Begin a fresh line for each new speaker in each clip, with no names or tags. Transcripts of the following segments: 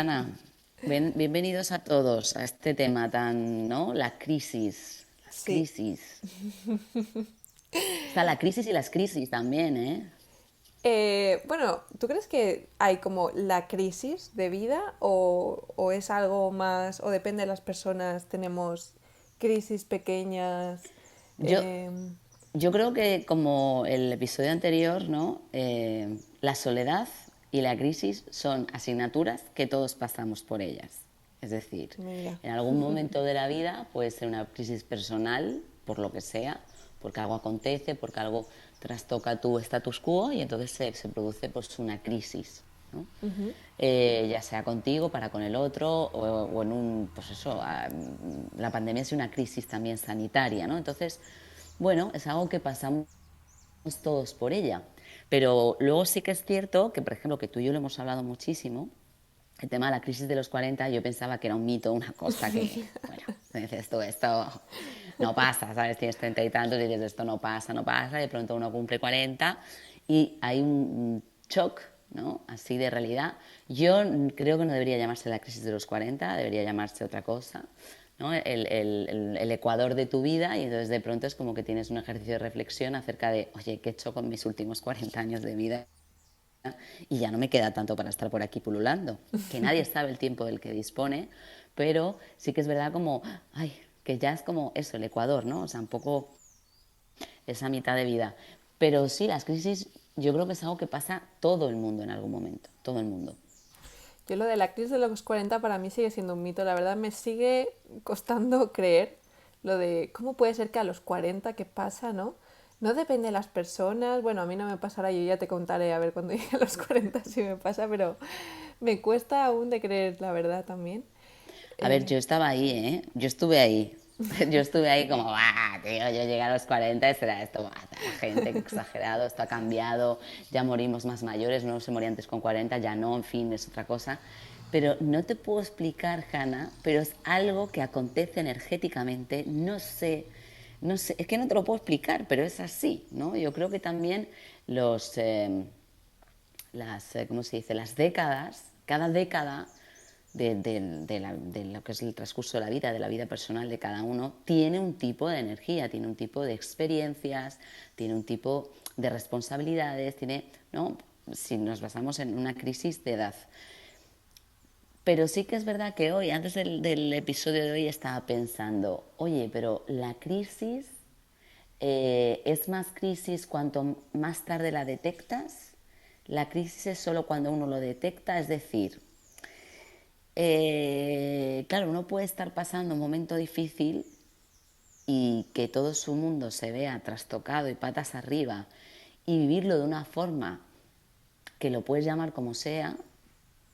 Hanna. Bienvenidos a todos a este tema tan, ¿no? La crisis, las
Sí.
crisis. Está la crisis y las crisis también, ¿eh?
Bueno, ¿tú crees que hay como la crisis de vida o es algo más, o depende de las personas, tenemos crisis pequeñas?
Yo,
em,
yo creo que como el episodio anterior, ¿no? La soledad y la crisis son asignaturas que todos pasamos por ellas. Es decir,
Mira.
en algún momento de la vida puede ser una crisis personal, por lo que sea, porque algo acontece, porque algo trastoca tu status quo y entonces se produce pues una crisis, ¿no?
Ujú.
Ya sea contigo, para con el otro, o en un, pues eso, la pandemia es una crisis también sanitaria, ¿no? Entonces, bueno, es algo que pasamos todos por ella. Pero luego sí que es cierto que, por ejemplo, que tú y yo lo hemos hablado muchísimo, el tema de la crisis de los 40, yo pensaba que era un mito, una cosa que, bueno, dices tú, esto no pasa, ¿sabes? Tienes 30 y tantos y dices, esto no pasa, no pasa, y de pronto uno cumple 40 y hay un shock, ¿no? Así de realidad. Yo creo que no debería llamarse la crisis de los 40, debería llamarse otra cosa, ¿no? El ecuador de tu vida y entonces de pronto es como que tienes un ejercicio de reflexión acerca de, oye, ¿qué he hecho con mis últimos 40 años de vida? Y ya no me queda tanto para estar por aquí pululando, que nadie sabe el tiempo del que dispone, pero sí que es verdad como, ay, que ya es como eso, el Ecuador, ¿no? O sea, un poco esa mitad de vida. Pero sí, las crisis yo creo que es algo que pasa todo el mundo en algún momento, todo el mundo.
Yo lo de la crisis de los 40 para mí sigue siendo un mito, la verdad me sigue costando creer lo de cómo puede ser que a los 40 qué pasa, ¿no? No depende de las personas, bueno, a mí no me pasará, yo ya te contaré a ver cuando llegue a los 40 si me pasa, pero me cuesta aún de creer, la verdad también.
A ver,
Eh,
yo estaba ahí, ¿eh? Yo estuve ahí. Yo estuve ahí como, va, tío, yo llegué a los 40 y será esto, va, la gente, qué exagerado, esto ha cambiado, ya morimos más mayores, no se moría antes con 40, ya no, en fin, es otra cosa. Pero no te puedo explicar, Hanna, pero es algo que acontece energéticamente, no sé, no sé, es que no te lo puedo explicar, pero es así, ¿no? Yo creo que también los, ¿cómo se dice? Las décadas, cada década de lo que es el transcurso de la vida personal de cada uno, tiene un tipo de energía, tiene un tipo de experiencias, tiene un tipo de responsabilidades, tiene, ¿no? Si nos basamos en una crisis de edad. Pero sí que es verdad que hoy, antes del episodio de hoy, estaba pensando, oye, pero la crisis es más crisis cuanto más tarde la detectas. La crisis es solo cuando uno lo detecta, es decir, claro, uno puede estar pasando un momento difícil y que todo su mundo se vea trastocado y patas arriba y vivirlo de una forma que lo puedes llamar como sea,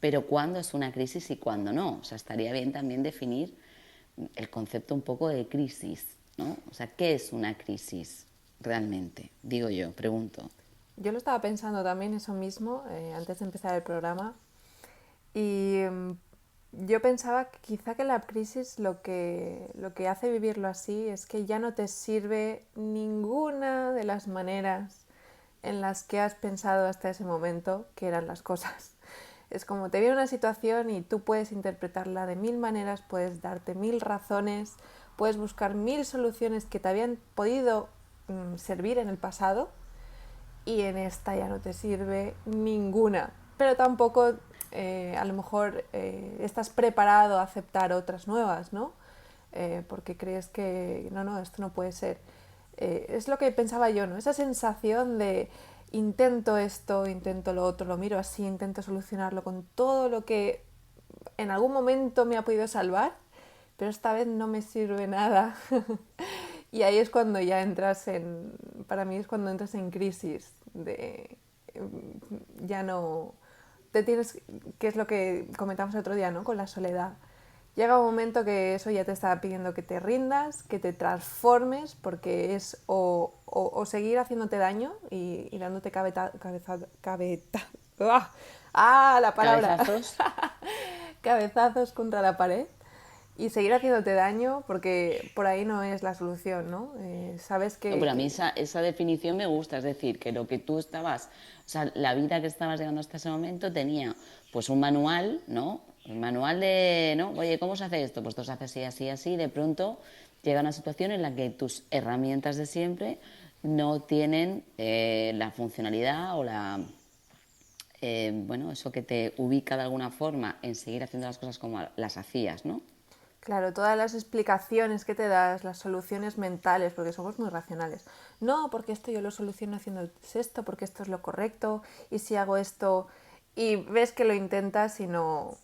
pero cuándo es una crisis y cuándo no. O sea, estaría bien también definir el concepto un poco de crisis, ¿no? O sea, ¿qué es una crisis realmente? Digo yo, pregunto.
yo lo estaba pensando también eso mismo antes de empezar el programa y yo pensaba que quizá que la crisis lo que hace vivirlo así es que ya no te sirve ninguna de las maneras en las que has pensado hasta ese momento que eran las cosas. Es como te viene una situación y tú puedes interpretarla de mil maneras, puedes darte mil razones, puedes buscar mil soluciones que te habían podido servir en el pasado y en esta ya no te sirve ninguna. Pero tampoco a lo mejor estás preparado a aceptar otras nuevas, ¿no? Porque crees que no, no, esto no puede ser. Es lo que pensaba yo, ¿no? Esa sensación de intento esto, intento lo otro, lo miro así, intento solucionarlo con todo lo que en algún momento me ha podido salvar, pero esta vez no me sirve nada. Y ahí es cuando ya entras en, para mí es cuando entras en crisis, de ya no, te tienes, que es lo que comentamos el otro día, ¿no? Con la soledad. Llega un momento que eso ya te está pidiendo que te rindas, que te transformes, porque es o seguir haciéndote daño y dándote ¡ah! ¡Ah! La palabra.
¿Cabezazos?
Cabezazos contra la pared y seguir haciéndote daño porque por ahí no es la solución, ¿no? Sabes
No, pero a mí esa definición me gusta, es decir, que lo que tú estabas, o sea, la vida que estabas llevando hasta ese momento tenía pues un manual, ¿no? el manual de, ¿no? Oye, ¿cómo se hace esto? Pues esto se hace así, así, así. De pronto llega una situación en la que tus herramientas de siempre no tienen la funcionalidad o bueno, eso que te ubica de alguna forma en seguir haciendo las cosas como las hacías, ¿no?
Claro, todas las explicaciones que te das, las soluciones mentales, porque somos muy racionales. No, porque esto yo lo soluciono haciendo esto, porque esto es lo correcto, y si hago esto y ves que lo intentas y no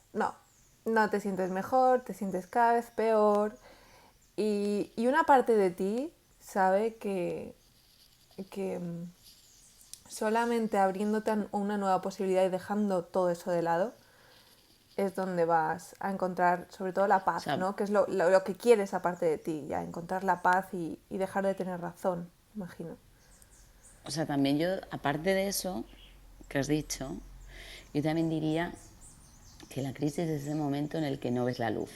te sientes mejor, te sientes cada vez peor. Y una parte de ti sabe que solamente abriéndote a una nueva posibilidad y dejando todo eso de lado, es donde vas a encontrar sobre todo la
O
paz,
sea,
¿no? Que es lo que quieres aparte de ti, ya encontrar la paz y dejar de tener razón, imagino.
también yo, aparte de eso que has dicho, yo también diría que la crisis es ese momento en el que no ves la luz.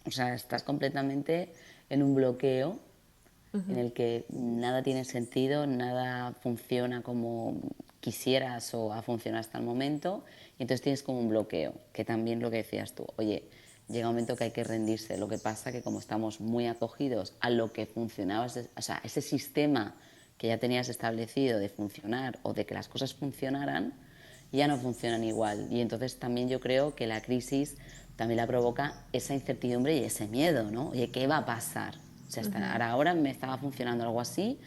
O sea, estás completamente en un bloqueo en el que nada tiene sentido, nada funciona como quisieras o ha funcionado hasta el momento, y entonces tienes como un bloqueo, que también lo que decías tú, oye, llega un momento que hay que rendirse, lo que pasa que como estamos muy acogidos a lo que funcionaba, o sea, ese sistema que ya tenías establecido de funcionar o de que las cosas funcionaran, ya no funcionan igual. Y entonces también yo creo que la crisis también la provoca esa incertidumbre y ese miedo, ¿no? Oye, ¿qué va a pasar? O sea, hasta ahora me estaba funcionando algo así,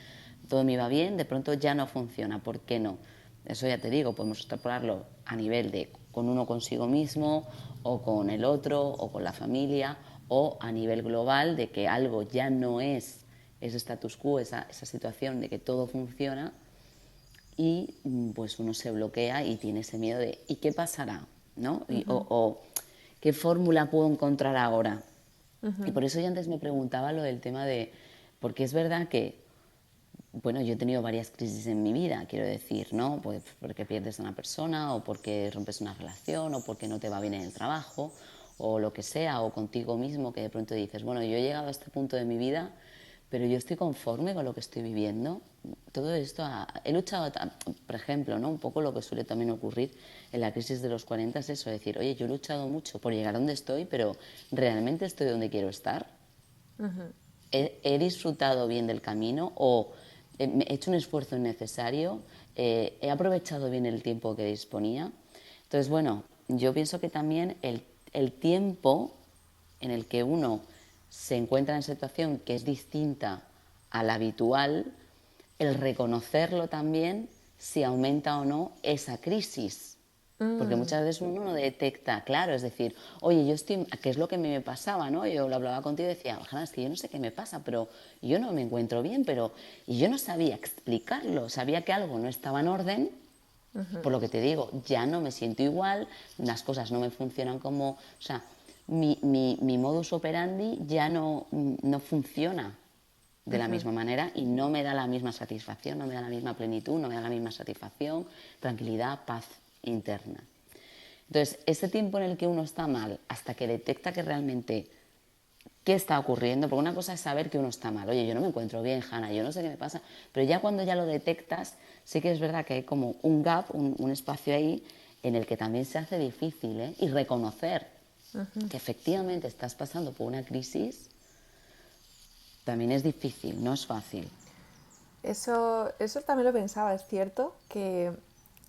todo me iba bien, de pronto ya no funciona, ¿por qué no? Eso ya te digo, podemos extrapolarlo a nivel de con uno consigo mismo, o con el otro, o con la familia, o a nivel global de que algo ya no es ese status quo, esa situación de que todo funciona, y pues uno se bloquea y tiene ese miedo de ¿y qué pasará? ¿No? O ¿qué fórmula puedo encontrar ahora? Y por eso yo antes me preguntaba lo del tema de, porque es verdad que, bueno, yo he tenido varias crisis en mi vida, quiero decir, ¿no? Pues porque pierdes a una persona, o porque rompes una relación, o porque no te va bien en el trabajo, o lo que sea, o contigo mismo, que de pronto dices, bueno, yo he llegado a este punto de mi vida, pero yo estoy conforme con lo que estoy viviendo. Todo esto, he luchado, por ejemplo, ¿no? Un poco lo que suele también ocurrir en la crisis de los 40 es eso, decir, oye, yo he luchado mucho por llegar a donde estoy, pero ¿realmente estoy donde quiero estar? ¿He disfrutado bien del camino o he hecho un esfuerzo innecesario? ¿He aprovechado bien el tiempo que disponía? Entonces, bueno, yo pienso que también el tiempo en el que uno se encuentra en situación que es distinta a la habitual, el reconocerlo también si aumenta o no esa crisis. Porque muchas veces uno no detecta, claro, es decir, oye, yo estoy, ¿qué es lo que a mí me pasaba, no? Yo lo hablaba contigo y decía, ojalá, es que yo no sé qué me pasa, pero yo no me encuentro bien, pero y yo no sabía explicarlo, sabía que algo no estaba en orden, por lo que te digo, ya no me siento igual, las cosas no me funcionan como, o sea, mi modus operandi ya no funciona de la misma manera y no me da la misma satisfacción, no me da la misma plenitud, no me da la misma satisfacción, tranquilidad, paz interna. Entonces, ese tiempo en el que uno está mal, hasta que detecta que realmente qué está ocurriendo, porque una cosa es saber que uno está mal, oye, yo no me encuentro bien, Hanna, yo no sé qué me pasa, pero ya cuando ya lo detectas, sí que es verdad que hay como un gap, un espacio ahí en el que también se hace difícil, ¿eh? Y reconocer que efectivamente estás pasando por una crisis también es difícil, no es fácil.
Eso también lo pensaba, es cierto que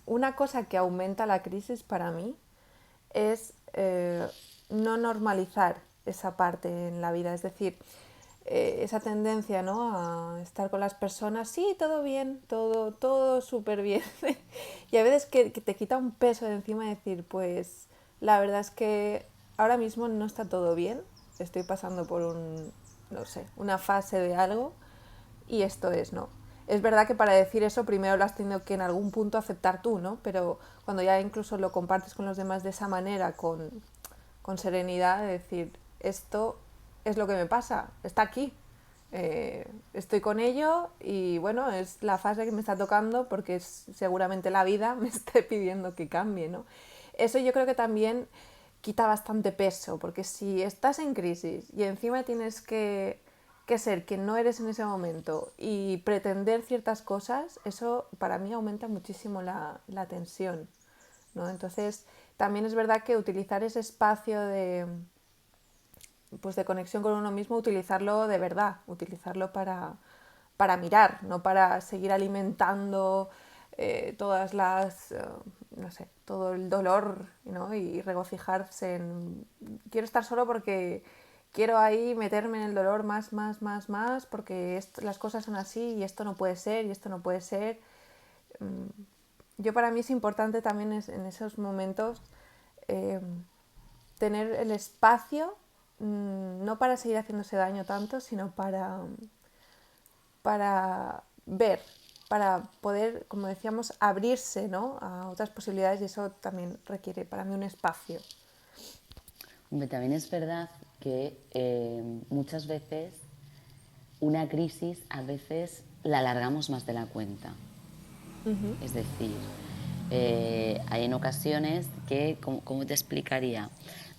una cosa que aumenta la crisis para mí es no normalizar esa parte en la vida, es decir, esa tendencia, ¿no? A estar con las personas, sí, todo bien, todo súper bien. Y a veces que te quita un peso de encima y decir, pues la verdad es que ahora mismo no está todo bien, estoy pasando por no sé, una fase de algo y esto es, ¿no? Es verdad que para decir eso primero lo has tenido que en algún punto aceptar tú, ¿no? Pero cuando ya incluso lo compartes con los demás de esa manera, con serenidad, de decir, esto es lo que me pasa, está aquí, estoy con ello y bueno, es la fase que me está tocando porque seguramente la vida me esté pidiendo que cambie, ¿no? Eso yo creo que también quita bastante peso, porque si estás en crisis y encima tienes que ser quien no eres en ese momento y pretender ciertas cosas, eso para mí aumenta muchísimo la tensión, ¿no? Entonces también es verdad que utilizar ese espacio pues de conexión con uno mismo, utilizarlo de verdad, utilizarlo para mirar, no para seguir alimentando todas las, no sé, todo el dolor, ¿no? Y regocijarse en, quiero estar solo porque quiero ahí meterme en el dolor más, más, más, más, porque las cosas son así y esto no puede ser y esto no puede ser. Yo para mí es importante también en esos momentos eh, tener el espacio, no para seguir haciéndose daño tanto, sino para ver, para poder, como decíamos, abrirse, ¿no?, a otras posibilidades, y eso también requiere para mí un espacio.
Hombre, también es verdad que muchas veces una crisis a veces la alargamos más de la cuenta.
Ujú.
Es decir, hay en ocasiones que, ¿cómo te explicaría?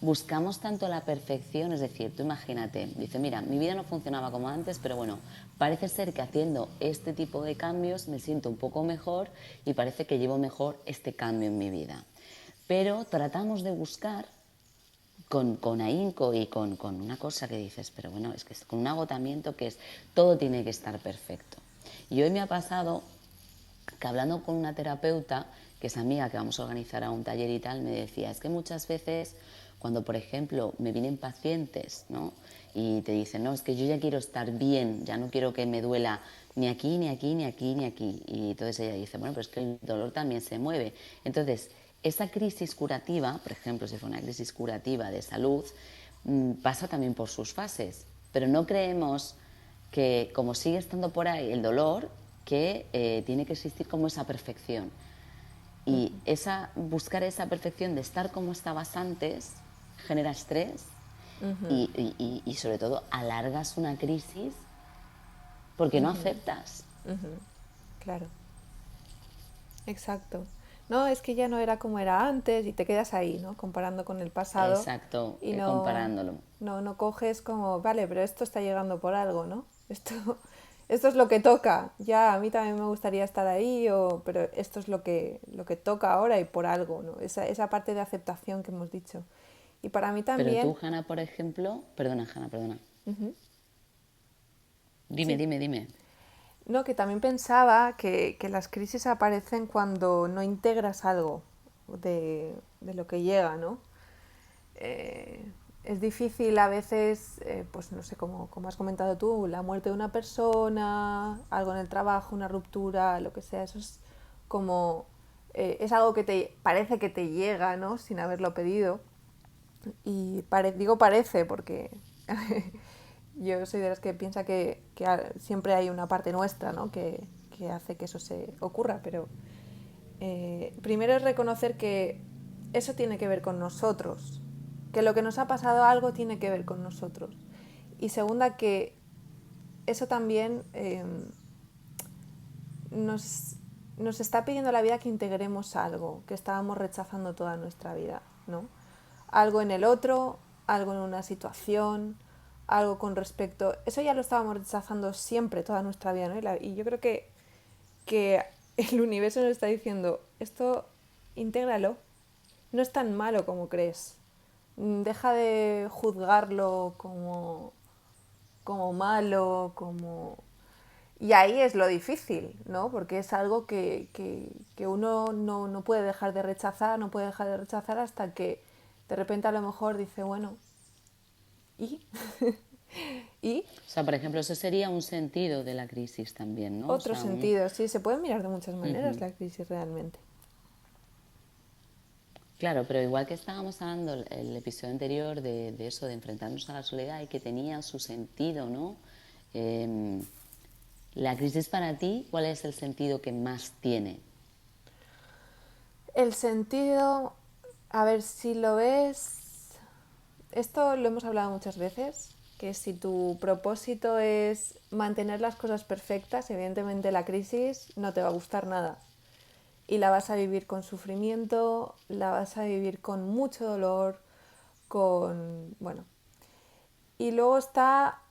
Buscamos tanto la perfección, es decir, tú imagínate, dice, mira, mi vida no funcionaba como antes, pero bueno, parece ser que haciendo este tipo de cambios me siento un poco mejor y parece que llevo mejor este cambio en mi vida. Pero tratamos de buscar con ahínco y con una cosa que dices, pero bueno, es que es con un agotamiento que es, todo tiene que estar perfecto. Y hoy me ha pasado que hablando con una terapeuta, que es amiga, que vamos a organizar a un taller y tal, me decía, es que muchas veces cuando, por ejemplo, me vienen pacientes, ¿no?, y te dicen, no, es que yo ya quiero estar bien, ya no quiero que me duela ni aquí, ni aquí, ni aquí, ni aquí. Y entonces ella dice, bueno, pero es que el dolor también se mueve. Entonces, esa crisis curativa, por ejemplo, si fue una crisis curativa de salud, pasa también por sus fases. Pero no creemos que, como sigue estando por ahí el dolor, que tiene que existir como esa perfección. Y buscar esa perfección de estar como estabas antes genera estrés y sobre todo alargas una crisis porque no aceptas.
Claro, exacto. No, es que ya no era como era antes y te quedas ahí, ¿no?, comparando con el pasado,
Exacto,
y
comparándolo.
no coges como, vale, pero esto está llegando por algo, ¿no? Esto es lo que toca. Ya, a mí también me gustaría estar ahí, pero esto es lo que toca ahora y por algo, ¿no? Esa parte de aceptación que hemos dicho. Y para mí
Pero tú,
también,
Hanna, por ejemplo, perdona, Hanna, perdona. Dime,
sí,
dime, dime.
no, que también pensaba que las crisis aparecen cuando no integras algo de lo que llega, ¿no? Es difícil a veces, pues no sé, como has comentado tú, la muerte de una persona, algo en el trabajo, una ruptura, lo que sea, eso es como, es algo que te parece que te llega, ¿no?, sin haberlo pedido. Y digo parece porque yo soy de las que piensa que siempre hay una parte nuestra, ¿no?, que hace que eso se ocurra, pero primero es reconocer que eso tiene que ver con nosotros, que lo que nos ha pasado algo tiene que ver con nosotros. Y segunda, que eso también nos, nos está pidiendo la vida que integremos algo que estábamos rechazando toda nuestra vida, ¿no? Algo en el otro, algo en una situación, algo con respecto... Eso ya lo estábamos rechazando siempre, toda nuestra vida, ¿no? Y yo creo que el universo nos está diciendo, esto intégralo, no es tan malo como crees. Deja de juzgarlo como malo, como... Y ahí es lo difícil, ¿no? Porque es algo que uno no puede dejar de rechazar, no puede dejar de rechazar hasta que de repente a lo mejor dice, bueno, ¿y? ¿Y?
O sea, por ejemplo, eso sería un sentido de la crisis también, ¿no? O
Otro
sea,
sentido, sí, se puede mirar de muchas maneras la crisis realmente.
claro, pero igual que estábamos hablando el episodio anterior de eso, de enfrentarnos a la soledad y que tenía su sentido, ¿no? Em, la crisis para ti, ¿cuál es el sentido que más tiene?
El sentido, a ver, si lo ves, esto lo hemos hablado muchas veces, que si tu propósito es mantener las cosas perfectas, evidentemente la crisis no te va a gustar nada. Y la vas a vivir con sufrimiento, la vas a vivir con mucho dolor, con... bueno. Y luego está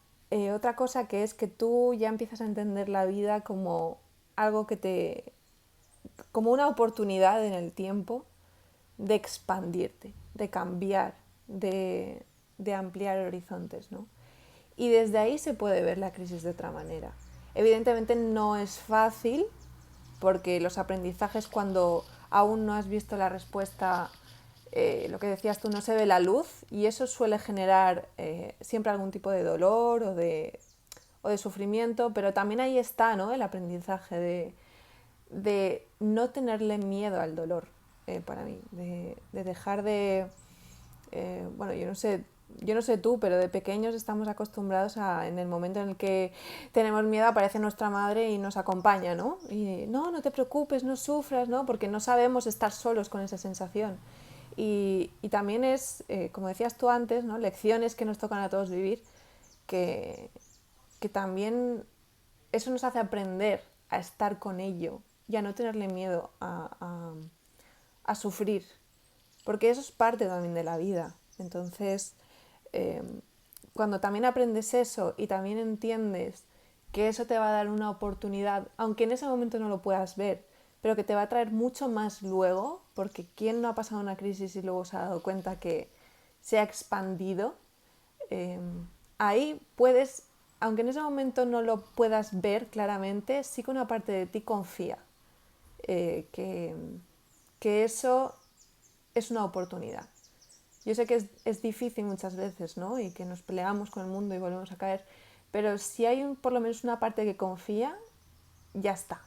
otra cosa, que es que tú ya empiezas a entender la vida como algo que te... como una oportunidad en el tiempo, de expandirte, de cambiar, de ampliar horizontes, ¿no? Y desde ahí se puede ver la crisis de otra manera. Evidentemente no es fácil porque los aprendizajes cuando aún no has visto la respuesta, lo que decías tú, no se ve la luz y eso suele generar siempre algún tipo de dolor o de sufrimiento, pero también ahí está, ¿no?, el aprendizaje de no tenerle miedo al dolor, para mí, de dejar de... bueno, yo no sé tú, pero de pequeños estamos acostumbrados a, en el momento en el que tenemos miedo, aparece nuestra madre y nos acompaña, ¿no? Y no, no te preocupes, no sufras, ¿no? Porque no sabemos estar solos con esa sensación. Y también es, como decías tú antes, ¿no?, lecciones que nos tocan a todos vivir, que, que también eso nos hace aprender a estar con ello y a no tenerle miedo a sufrir, porque eso es parte también de la vida. Entonces, eh, cuando también aprendes eso y también entiendes que eso te va a dar una oportunidad, aunque en ese momento no lo puedas ver, pero que te va a traer mucho más luego, porque ¿quién no ha pasado una crisis y luego se ha dado cuenta que se ha expandido? eh, Ahí puedes, aunque en ese momento no lo puedas ver claramente, sí que una parte de ti confía eh, que, que eso es una oportunidad. Yo sé que es difícil muchas veces, ¿no? Y que nos peleamos con el mundo y volvemos a caer, pero si hay por lo menos una parte que confía, ya está,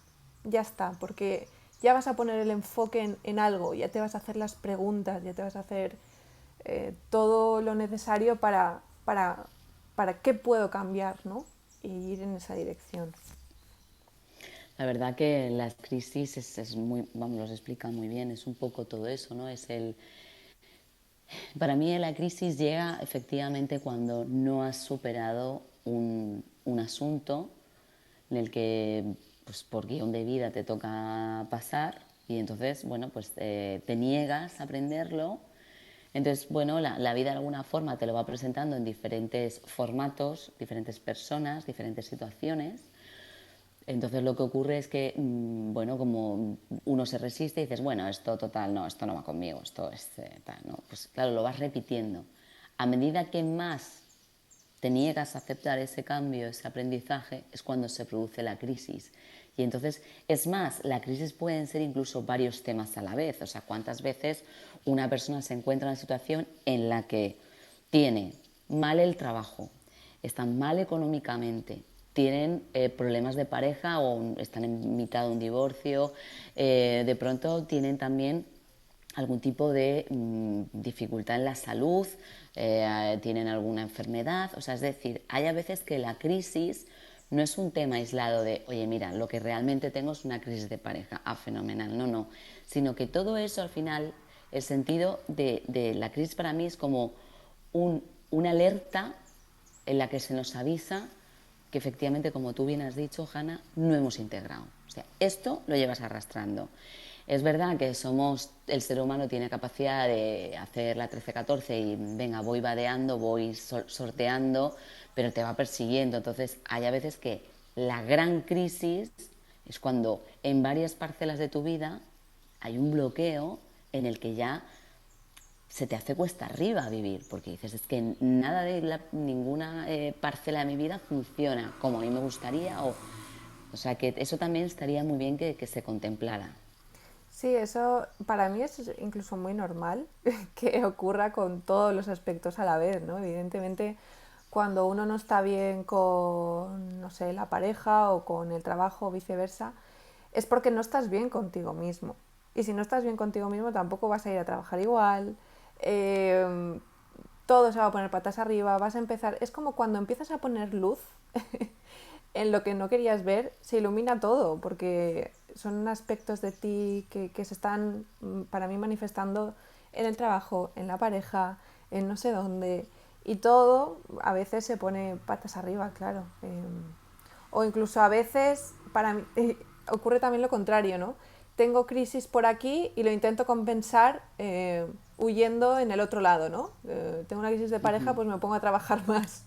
porque ya vas a poner el enfoque en algo, ya te vas a hacer las preguntas, ya te vas a hacer todo lo necesario para qué puedo cambiar, ¿no? Y ir en esa dirección.
La verdad que las crisis es muy, vamos, los explica muy bien, es un poco todo eso, ¿no? Para mí la crisis llega efectivamente cuando no has superado un asunto en el que, pues por guión de vida te toca pasar y entonces, bueno, pues te niegas a aprenderlo. Entonces, bueno, la vida de alguna forma te lo va presentando en diferentes formatos, diferentes personas, diferentes situaciones. Entonces lo que ocurre es que, bueno, como uno se resiste y dices, bueno, esto total, no, esto no va conmigo, esto es tal, ¿no? Pues claro, lo vas repitiendo. A medida que más te niegas a aceptar ese cambio, ese aprendizaje, es cuando se produce la crisis. Y entonces, es más, la crisis pueden ser incluso varios temas a la vez. O sea, cuántas veces una persona se encuentra en una situación en la que tiene mal el trabajo, están mal económicamente, tienen problemas de pareja o están en mitad de un divorcio, de pronto tienen también algún tipo de dificultad en la salud, tienen alguna enfermedad, o sea, es decir, hay a veces que la crisis no es un tema aislado de, oye, mira, lo que realmente tengo es una crisis de pareja, fenomenal, no, no, sino que todo eso al final, el sentido de la crisis para mí es como una alerta en la que se nos avisa que efectivamente, como tú bien has dicho, Hanna, no hemos integrado. O sea, esto lo llevas arrastrando. Es verdad que el ser humano tiene capacidad de hacer la 13-14 y venga, voy vadeando, voy sorteando, pero te va persiguiendo. Entonces, hay a veces que la gran crisis es cuando en varias parcelas de tu vida hay un bloqueo en el que ya se te hace cuesta arriba vivir, porque dices, es que nada ninguna parcela de mi vida funciona como a mí me gustaría, o sea que eso también estaría muy bien que se contemplara.
Sí, eso para mí es incluso muy normal que ocurra con todos los aspectos a la vez, ¿no? Evidentemente, cuando uno no está bien con, no sé, la pareja o con el trabajo o viceversa, es porque no estás bien contigo mismo. Y si no estás bien contigo mismo, tampoco vas a ir a trabajar igual, eh, todo se va a poner patas arriba, vas a empezar... Es como cuando empiezas a poner luz en lo que no querías ver, se ilumina todo, porque son aspectos de ti que se están, para mí, manifestando en el trabajo, en la pareja, en no sé dónde, y todo a veces se pone patas arriba, claro. O incluso a veces, para mí, ocurre también lo contrario, ¿no? Tengo crisis por aquí y lo intento compensar huyendo en el otro lado, ¿no? Tengo una crisis de pareja, pues me pongo a trabajar más.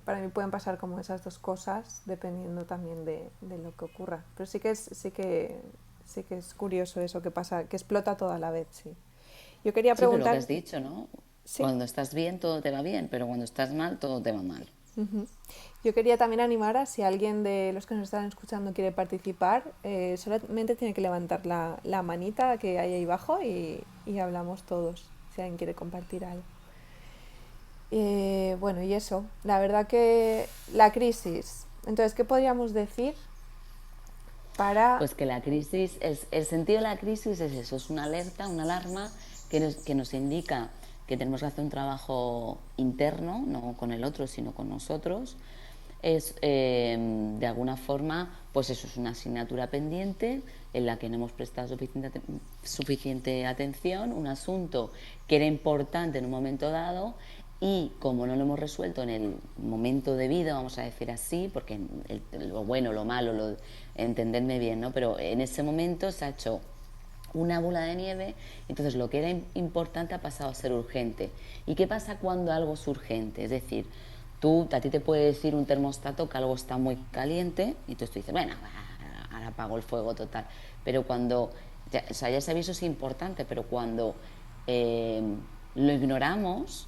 Para mí pueden pasar como esas dos cosas dependiendo también de lo que ocurra. Pero sí que sí que es curioso eso que pasa, que explota todo a la vez, sí. Yo quería
Sí, pero lo que
preguntar,
has dicho, ¿no?
sí,
Cuando estás bien todo te va bien, pero cuando estás mal todo te va mal.
ujú. Yo quería también animar a si alguien de los que nos están escuchando quiere participar, solamente tiene que levantar la manita que hay ahí abajo y hablamos todos, si alguien quiere compartir algo. Bueno, y eso, la verdad que la crisis. Entonces, ¿qué podríamos decir para...
Pues que la crisis, el sentido de la crisis es eso, es una alerta, una alarma que nos indica que tenemos que hacer un trabajo interno, no con el otro, sino con nosotros. Es, de alguna forma, pues eso es una asignatura pendiente en la que no hemos prestado suficiente atención, un asunto que era importante en un momento dado y como no lo hemos resuelto en el momento debido, vamos a decir así, porque lo bueno, lo malo, entenderme bien, ¿no? Pero en ese momento se ha hecho una bola de nieve, entonces lo que era importante ha pasado a ser urgente. ¿Y qué pasa cuando algo es urgente? Es decir, a ti te puede decir un termostato que algo está muy caliente y tú dices, bueno, ahora apago el fuego total. Pero cuando, o sea, ya ese aviso es importante, pero cuando eh, lo ignoramos,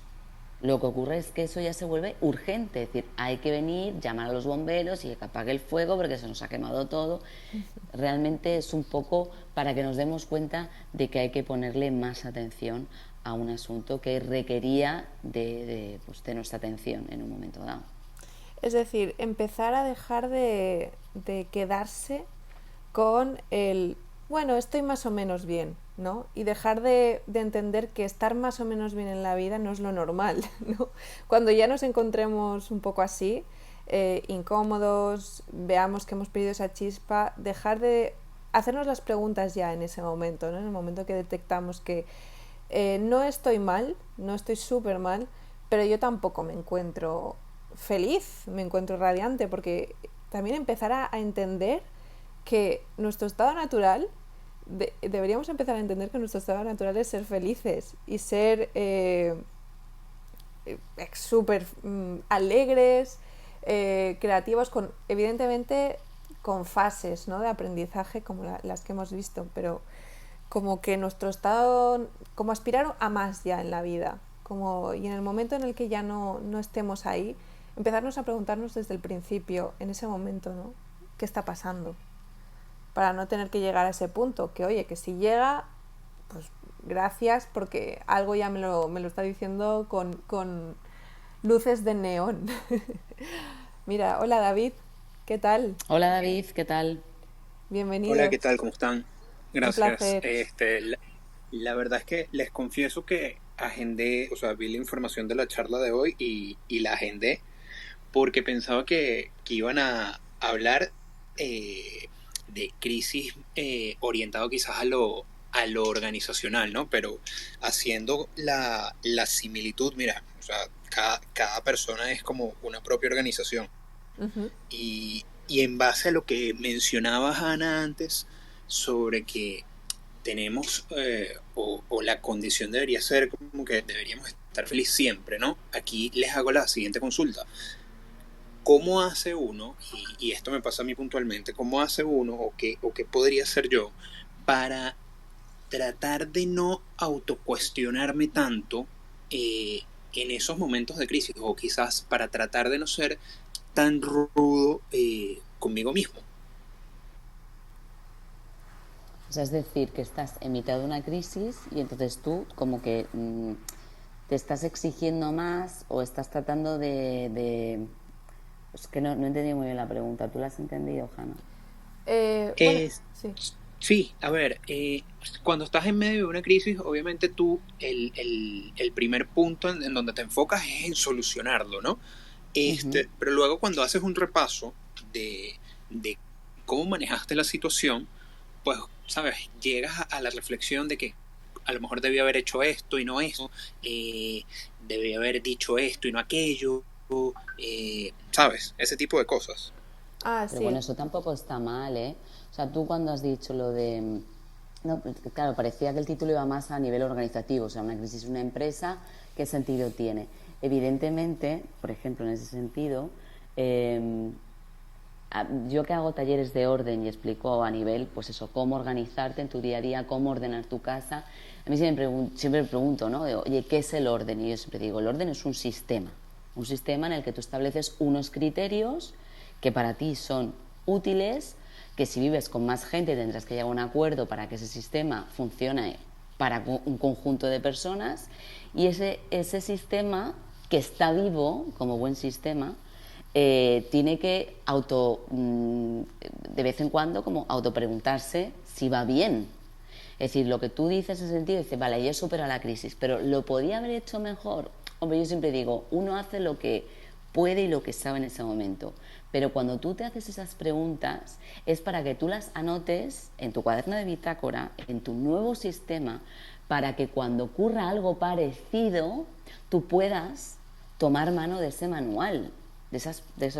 lo que ocurre es que eso ya se vuelve urgente, es decir, hay que venir, llamar a los bomberos y que apague el fuego porque se nos ha quemado todo. Realmente es un poco para que nos demos cuenta de que hay que ponerle más atención a un asunto que requería de nuestra atención en un momento dado.
Es decir, empezar a dejar de quedarse con el, bueno, estoy más o menos bien, ¿no? Y dejar de entender que estar más o menos bien en la vida no es lo normal, ¿no? Cuando ya nos encontremos un poco así, incómodos, veamos que hemos perdido esa chispa, dejar de hacernos las preguntas ya en ese momento, ¿no? En el momento que detectamos que no estoy mal, no estoy súper mal, pero yo tampoco me encuentro feliz, me encuentro radiante, porque también empezar a entender que nuestro estado natural, deberíamos empezar a entender que nuestro estado natural es ser felices y ser súper alegres, creativos, evidentemente con fases, ¿no?, de aprendizaje como las que hemos visto, pero como que nuestro estado, como aspirar a más ya en la vida, y en el momento en el que ya no estemos ahí, empezarnos a preguntarnos desde el principio, en ese momento, ¿no?, ¿qué está pasando? Para no tener que llegar a ese punto, que oye, que si llega, pues gracias, porque algo ya me lo está diciendo con luces de neón. Mira, hola David, ¿qué tal?
Hola David, ¿qué tal?
Hola,
Bienvenido,
¿qué tal? ¿Cómo están?
un
Gracias.
placer.
La verdad es que les confieso que agendé, o sea, vi la información de la charla de hoy y la agendé porque pensaba que iban a hablar de crisis orientado quizás a lo organizacional, ¿no? Pero haciendo la similitud, mira, o sea, cada persona es como una propia organización.
Uh-huh.
Y en base a lo que mencionaba Ana antes, sobre que tenemos, o la condición debería ser como que deberíamos estar felices siempre, ¿no? Aquí les hago la siguiente consulta. ¿Cómo hace uno, y esto me pasa a mí puntualmente, cómo hace uno, o qué podría hacer yo, para tratar de no autocuestionarme tanto en esos momentos de crisis, o quizás para tratar de no ser tan rudo conmigo mismo?
O sea, es decir, que estás en mitad de una crisis y entonces tú como que te estás exigiendo más o estás tratando Es que no he entendido muy bien la pregunta. ¿Tú la has entendido, Hanna?
Bueno,
Es,
sí.
sí, a ver, cuando estás en medio de una crisis, obviamente tú el primer punto en donde te enfocas es en solucionarlo, ¿no?
Ujú.
Pero luego cuando haces un repaso de cómo manejaste la situación, pues, sabes, llegas a la reflexión de que a lo mejor debí haber hecho esto y no eso, debí haber dicho esto y no aquello, sabes, ese tipo de cosas.
Ah,
Pero bueno,
sí.
eso tampoco está mal, ¿eh? O sea, tú cuando has dicho lo de... No, claro, parecía que el título iba más a nivel organizativo, o sea, una crisis de una empresa, ¿qué sentido tiene? Evidentemente, por ejemplo, en ese sentido, eh, yo que hago talleres de orden y explico a nivel, pues eso, cómo organizarte en tu día a día, cómo ordenar tu casa, a mí siempre me pregunto, ¿no? Oye, ¿qué es el orden? Y yo siempre digo, el orden es un sistema en el que tú estableces unos criterios que para ti son útiles, que si vives con más gente tendrás que llegar a un acuerdo para que ese sistema funcione para un conjunto de personas, y ese sistema que está vivo como buen sistema tiene que de vez en cuando como autopreguntarse si va bien. Es decir, lo que tú dices en ese sentido, dices, vale, yo he superado la crisis, pero ¿lo podía haber hecho mejor? Hombre, yo siempre digo, uno hace lo que puede y lo que sabe en ese momento. Pero cuando tú te haces esas preguntas es para que tú las anotes en tu cuaderno de bitácora, en tu nuevo sistema, para que cuando ocurra algo parecido, tú puedas tomar mano de ese manual.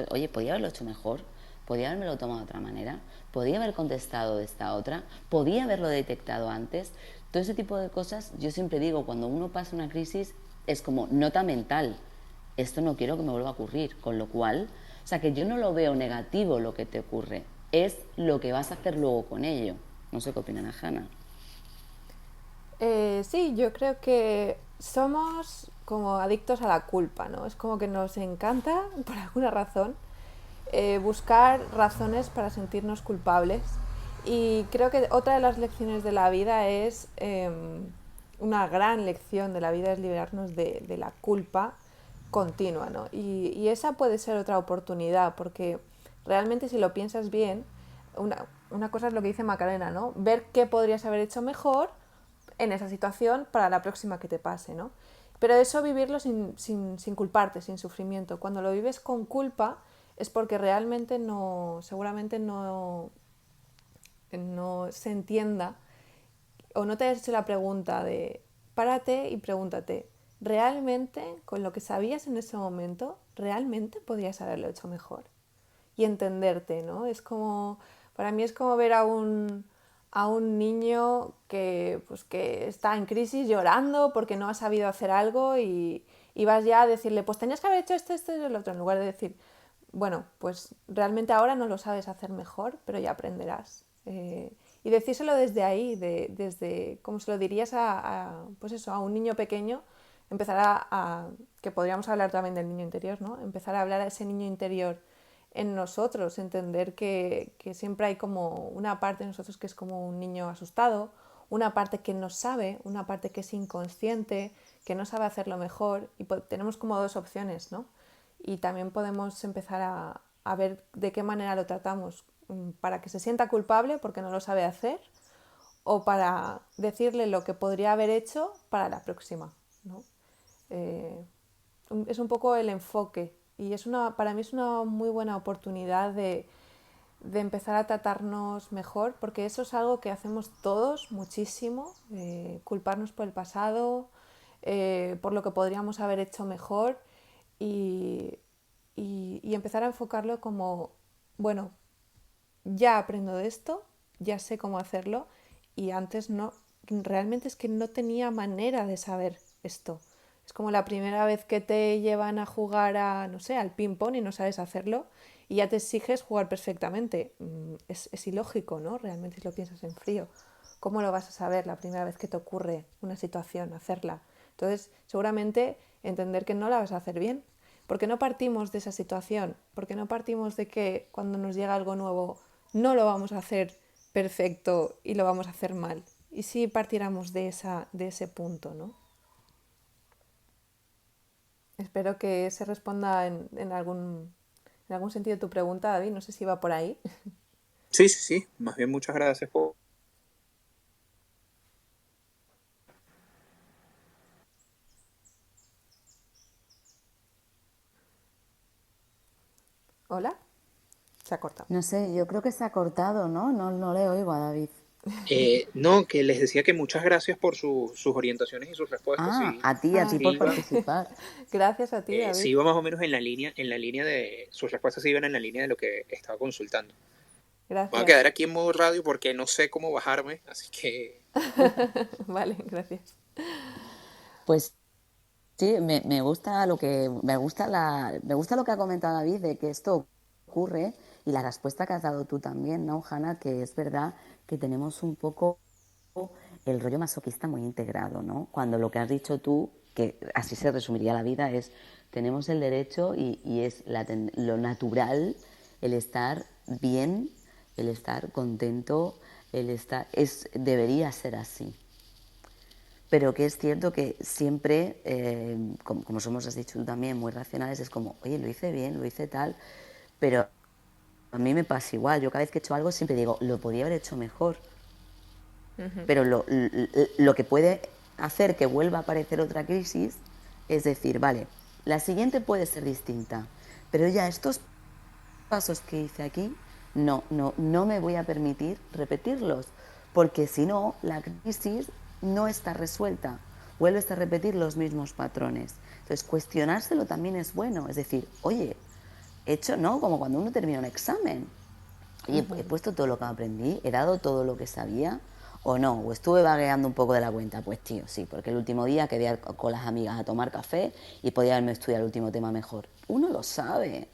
Oye, podía haberlo hecho mejor, podía haberme lo tomado de otra manera, podía haber contestado de esta otra, podía haberlo detectado antes. Todo ese tipo de cosas, yo siempre digo, cuando uno pasa una crisis, es como nota mental. Esto no quiero que me vuelva a ocurrir, con lo cual, o sea, que yo no lo veo negativo lo que te ocurre, es lo que vas a hacer luego con ello. No sé qué opina Hanna.
Sí, yo creo que somos como adictos a la culpa, ¿no? Es como que nos encanta, por alguna razón, buscar razones para sentirnos culpables. Y creo que otra de las lecciones de la vida es, una gran lección de la vida es liberarnos de la culpa continua, ¿no? Y esa puede ser otra oportunidad, porque realmente si lo piensas bien, una cosa es lo que dice Macarena, ¿no? Ver qué podrías haber hecho mejor en esa situación para la próxima que te pase, ¿no? Pero eso vivirlo sin culparte, sin sufrimiento. Cuando lo vives con culpa es porque realmente seguramente no se entienda o no te hayas hecho la pregunta de párate y pregúntate, ¿realmente con lo que sabías en ese momento, realmente podrías haberlo hecho mejor? Y entenderte, ¿no? Para mí es como ver a un niño que está en crisis llorando porque no ha sabido hacer algo y vas ya a decirle, pues tenías que haber hecho esto y lo otro, en lugar de decir, bueno, pues realmente ahora no lo sabes hacer mejor, pero ya aprenderás. Y decírselo desde ahí, desde como se lo dirías pues eso, a un niño pequeño, empezar que podríamos hablar también del niño interior, ¿no? Empezar a hablar a ese niño interior en nosotros, entender que siempre hay como una parte de nosotros que es como un niño asustado, una parte que no sabe, una parte que es inconsciente, que no sabe hacerlo mejor, y tenemos como dos opciones, ¿no? Y también podemos empezar a ver de qué manera lo tratamos, para que se sienta culpable porque no lo sabe hacer, o para decirle lo que podría haber hecho para la próxima, ¿no? Eh, es un poco el enfoque y para mí es una muy buena oportunidad de empezar a tratarnos mejor, porque eso es algo que hacemos todos muchísimo, culparnos por el pasado, por lo que podríamos haber hecho mejor, y, y empezar a enfocarlo como, bueno, ya aprendo de esto, ya sé cómo hacerlo, y antes no, realmente es que no tenía manera de saber esto. Es como la primera vez que te llevan a jugar no sé, al ping-pong y no sabes hacerlo y ya te exiges jugar perfectamente. Es ilógico, ¿no? Realmente si lo piensas en frío. ¿Cómo lo vas a saber la primera vez que te ocurre una situación, hacerla? Entonces, seguramente entender que no la vas a hacer bien. Porque no partimos de esa situación, porque no partimos de que cuando nos llega algo nuevo no lo vamos a hacer perfecto y lo vamos a hacer mal. Y si partiéramos de ese punto, ¿no? Espero que se responda en algún sentido tu pregunta, David. No sé si va por ahí.
Sí, sí, sí. Más bien muchas gracias por...
¿Hola? Se ha cortado.
No sé, yo creo que se ha cortado, ¿no? No le oigo a David.
No, que les decía que muchas gracias por sus orientaciones y sus respuestas.
Ah,
Y
Ah,
a ti
sí
por
iba,
participar.
gracias a ti, David.
sí iba más o menos en la línea de... Sus respuestas sí iban en la línea de lo que estaba consultando. Voy a quedar
Gracias.
aquí en modo radio porque no sé cómo bajarme, así que...
Vale, gracias.
Pues sí, me gusta lo que me gusta lo que ha comentado David de que esto ocurre, y la respuesta que has dado tú también, ¿no, Hanna? Que es verdad que tenemos un poco el rollo masoquista muy integrado, ¿no? Cuando lo que has dicho tú, que así se resumiría la vida, es tenemos el derecho y es lo natural el estar bien, el estar contento, debería ser así. Pero que es cierto que siempre, como somos, has dicho tú también, muy racionales, es como, oye, lo hice bien, lo hice tal, pero a mí me pasa igual. Yo cada vez que he hecho algo siempre digo, lo podía haber hecho mejor. Pero lo que puede hacer que vuelva a aparecer otra crisis es decir, vale, la siguiente puede ser distinta, pero ya estos pasos que hice aquí, no me voy a permitir repetirlos, porque si no, la crisis no está resuelta, vuelves a repetir los mismos patrones. Entonces, cuestionárselo también es bueno, es decir, oye, he hecho, ¿no? Como cuando uno termina un examen. Oye, he puesto todo lo que aprendí, he dado todo lo que sabía, o no, o estuve vagueando un poco de la cuenta. Pues tío, sí, porque el último día quedé con las amigas a tomar café y podía haberme estudiado el último tema mejor. Uno lo sabe.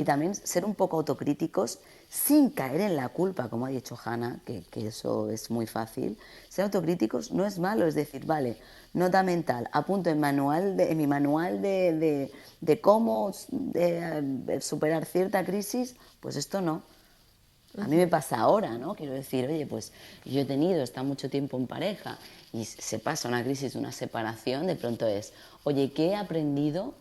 Y también ser un poco autocríticos sin caer en la culpa, como ha dicho Hanna, que eso es muy fácil. Ser autocríticos no es malo, es decir, vale, nota mental, apunto en mi manual de cómo superar cierta crisis, pues esto no. A mí me pasa ahora, ¿no? Quiero decir, oye, pues yo he tenido, está mucho tiempo en pareja y se pasa una crisis, una separación, de pronto es, oye, ¿qué he aprendido?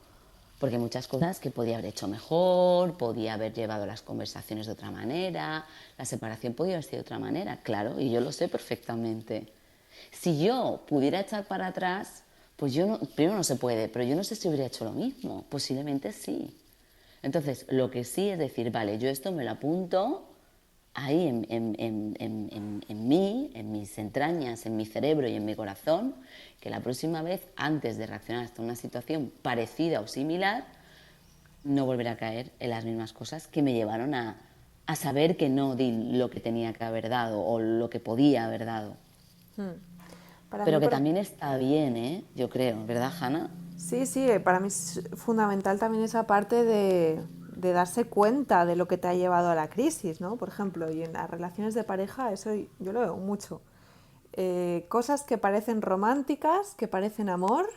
Porque hay muchas cosas que podía haber hecho mejor, podía haber llevado las conversaciones de otra manera, la separación podía haber sido de otra manera, claro, y yo lo sé perfectamente. Si yo pudiera echar para atrás, pues primero no se puede, pero yo no sé si hubiera hecho lo mismo, posiblemente sí. Entonces, lo que sí es decir, vale, yo esto me lo apunto ahí en mí, en mis entrañas, en mi cerebro y en mi corazón, que la próxima vez, antes de reaccionar hasta una situación parecida o similar, no volver a caer en las mismas cosas que me llevaron a saber que no di lo que tenía que haber dado o lo que podía haber dado.
Para mí,
Pero que también está bien, ¿eh? Yo creo, ¿verdad, Hanna?
sí, sí, para mí es fundamental también esa parte de darse cuenta de lo que te ha llevado a la crisis, ¿no? Por ejemplo, y en las relaciones de pareja, eso yo lo veo mucho. Cosas que parecen románticas, que parecen amor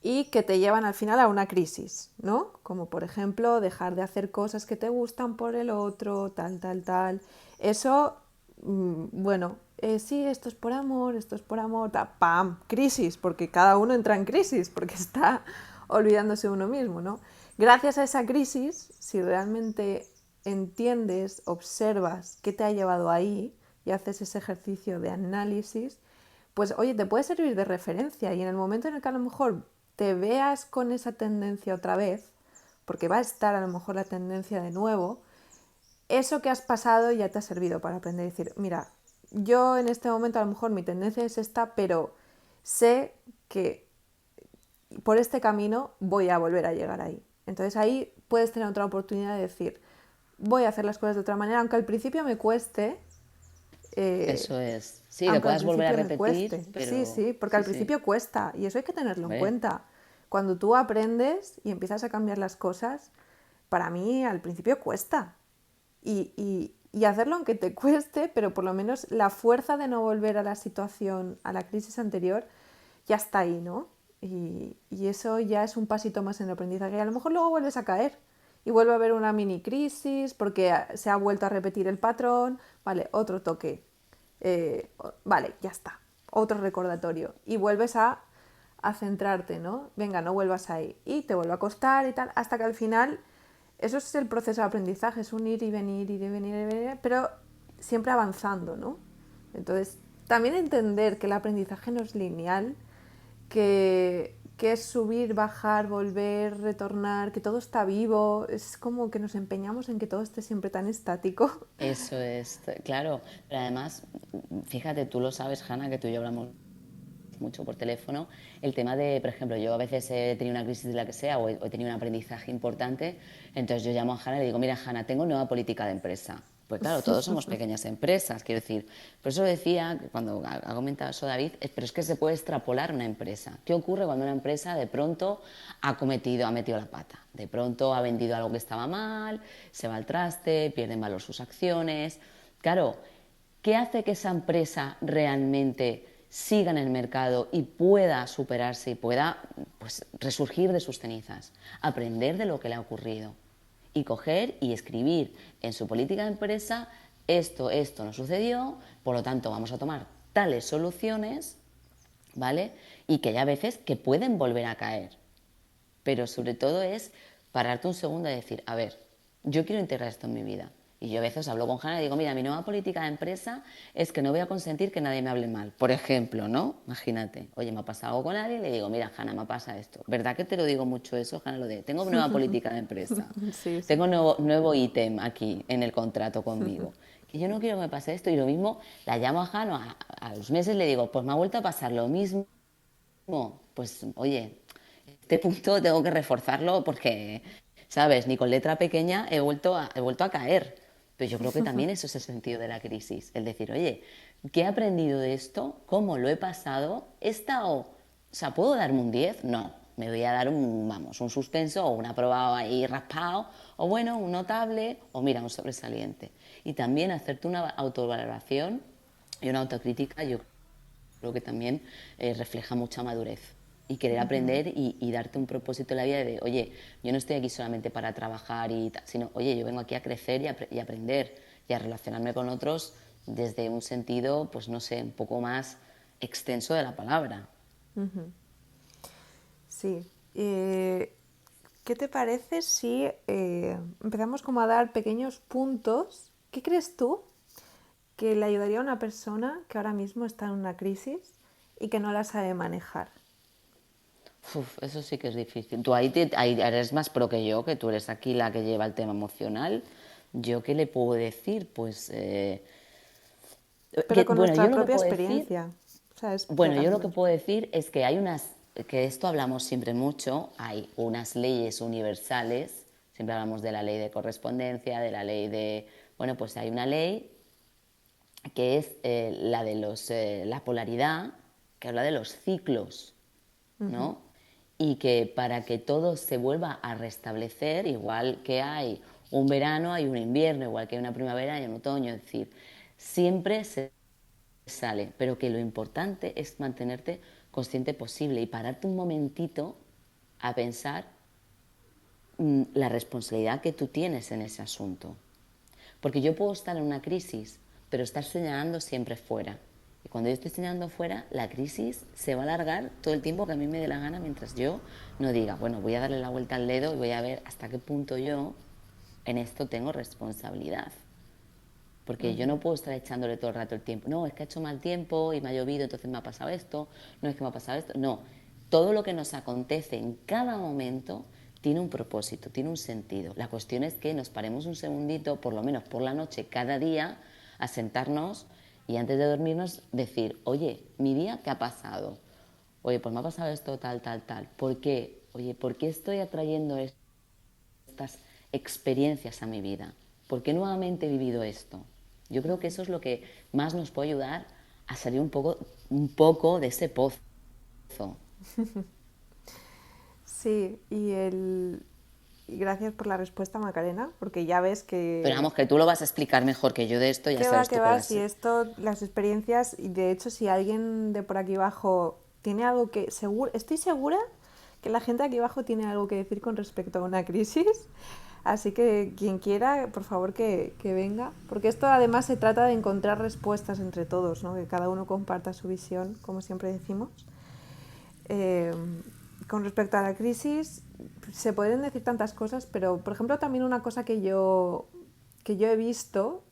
y que te llevan al final a una crisis, ¿no? Como por ejemplo dejar de hacer cosas que te gustan por el otro, tal, tal, tal. Eso, bueno, sí, esto es por amor, ¡pam! Crisis, porque cada uno entra en crisis, porque está olvidándose de uno mismo, ¿no? Gracias a esa crisis, si realmente entiendes, observas qué te ha llevado ahí y haces ese ejercicio de análisis, pues oye, te puede servir de referencia y en el momento en el que a lo mejor te veas con esa tendencia otra vez, porque va a estar a lo mejor la tendencia de nuevo, eso que has pasado ya te ha servido para aprender y decir, mira, yo en este momento a lo mejor mi tendencia es esta, pero sé que por este camino voy a volver a llegar ahí. Entonces ahí puedes tener otra oportunidad de decir, voy a hacer las cosas de otra manera, aunque al principio me cueste,
Eso es. Sí, que
aunque al
puedas volver a
principio me
repetir,
cueste. Sí,
pero
sí, porque
sí,
al
sí.
principio cuesta y eso hay que tenerlo en
Hombre,
cuenta. Cuando tú aprendes y empiezas a cambiar las cosas, para mí al principio cuesta. Y hacerlo aunque te cueste, pero por lo menos la fuerza de no volver a la situación, a la crisis anterior, ya está ahí, ¿no? Y eso ya es un pasito más en el aprendizaje. Y a lo mejor luego vuelves a caer y vuelve a haber una mini crisis porque se ha vuelto a repetir el patrón, vale, otro toque, vale, ya está, otro recordatorio. Y vuelves a centrarte, ¿no? Venga, no vuelvas ahí. Y te vuelve a costar y tal, hasta que al final, eso es el proceso de aprendizaje, es un ir y venir, pero siempre avanzando, ¿no? Entonces, también entender que el aprendizaje no es lineal, que es subir, bajar, volver, retornar, que todo está vivo, es como que nos empeñamos en que todo esté siempre tan estático.
eso es, claro. Pero además, fíjate, tú lo sabes, Hanna, que tú y yo hablamos mucho por teléfono, el tema de, por ejemplo, yo a veces he tenido una crisis de la que sea o he tenido un aprendizaje importante, entonces yo llamo a Hanna y le digo, mira, Hanna, tengo nueva política de empresa. Pues claro, todos somos pequeñas empresas, quiero decir. Por eso decía, cuando ha comentado eso David, pero es que se puede extrapolar una empresa. ¿Qué ocurre cuando una empresa de pronto ha metido la pata? De pronto ha vendido algo que estaba mal, se va al traste, pierden valor sus acciones. Claro, ¿qué hace que esa empresa realmente siga en el mercado y pueda superarse y pueda, pues, resurgir de sus cenizas? Aprender de lo que le ha ocurrido y coger y escribir en su política de empresa: esto no sucedió, por lo tanto vamos a tomar tales soluciones, ¿vale? Y que hay a veces que pueden volver a caer, pero sobre todo es pararte un segundo y decir, a ver, yo quiero integrar esto en mi vida. Y yo a veces hablo con Hanna y digo, mira, mi nueva política de empresa es que no voy a consentir que nadie me hable mal. Por ejemplo, ¿no? Imagínate, oye, me ha pasado algo con alguien y le digo, mira, Hanna, me pasa esto. ¿Verdad que te lo digo mucho eso, Hanna? Lo de, tengo nueva política de empresa,
Sí, sí.
tengo nuevo ítem aquí en el contrato conmigo, que yo no quiero que me pase esto. Y lo mismo, la llamo a Hanna a los meses, le digo, pues me ha vuelto a pasar lo mismo. Pues, oye, este punto tengo que reforzarlo porque, ¿sabes? Ni con letra pequeña he vuelto a caer. Pero yo creo que también eso es el sentido de la crisis. El decir, oye, ¿qué he aprendido de esto? ¿Cómo lo he pasado? ¿He estado, o sea, ¿puedo darme un 10? No. Me voy a dar un suspenso o un aprobado ahí raspado, o bueno, un notable, o mira, un sobresaliente. Y también hacerte una autovaloración y una autocrítica, yo creo que también refleja mucha madurez y querer aprender y darte un propósito en la vida de, oye, yo no estoy aquí solamente para trabajar y tal, sino, oye, yo vengo aquí a crecer y aprender y a relacionarme con otros desde un sentido, pues no sé, un poco más extenso de la palabra.
Sí. ¿Qué te parece si empezamos como a dar pequeños puntos? ¿Qué crees tú que le ayudaría a una persona que ahora mismo está en una crisis y que no la sabe manejar?
Uf, eso sí que es difícil. Tú ahí eres más pro que yo, que tú eres aquí la que lleva el tema emocional. ¿Yo qué le puedo decir? Pues,
Pero con
bueno,
nuestra
yo lo que
propia
puedo decir.
experiencia, ¿sabes?
Bueno, yo lo que
Tratando.
puedo decir es que hay que de esto hablamos siempre mucho, hay unas leyes universales, siempre hablamos de la ley de correspondencia, de la ley de, bueno, pues hay una ley que es la de la polaridad, que habla de los ciclos, ¿no? Y que para que todo se vuelva a restablecer, igual que hay un verano, hay un invierno, igual que hay una primavera, hay un otoño, es decir, siempre se sale, pero que lo importante es mantenerte consciente posible y pararte un momentito a pensar la responsabilidad que tú tienes en ese asunto. Porque yo puedo estar en una crisis, pero estar señalando siempre fuera. Y cuando yo estoy señalando fuera, la crisis se va a alargar todo el tiempo que a mí me dé la gana, mientras yo no diga, bueno, voy a darle la vuelta al dedo y voy a ver hasta qué punto yo en esto tengo responsabilidad. Porque yo no puedo estar echándole todo el rato el tiempo. No, es que ha hecho mal tiempo y me ha llovido, entonces me ha pasado esto. No, es que me ha pasado esto. No, todo lo que nos acontece en cada momento tiene un propósito, tiene un sentido. La cuestión es que nos paremos un segundito, por lo menos por la noche, cada día, a sentarnos y antes de dormirnos decir, oye, mi día, ¿qué ha pasado? Oye, pues me ha pasado esto, tal, tal, tal. ¿Por qué? Oye, ¿por qué estoy atrayendo estas experiencias a mi vida? ¿Por qué nuevamente he vivido esto? Yo creo que eso es lo que más nos puede ayudar a salir un poco de ese pozo.
Sí, y gracias por la respuesta, Macarena, porque ya ves
Pero
que
vamos, que tú lo vas a explicar mejor que yo de esto, ya sabes
que
tú con
va,
las...
si esto, las experiencias, y de hecho si alguien de por aquí abajo tiene algo que, estoy segura que la gente aquí abajo tiene algo que decir con respecto a una crisis, así que quien quiera, por favor que venga, porque esto además se trata de encontrar respuestas entre todos, ¿no? Que cada uno comparta su visión, como siempre decimos. Eh, con respecto a la crisis, se pueden decir tantas cosas, pero por ejemplo también una cosa que yo he visto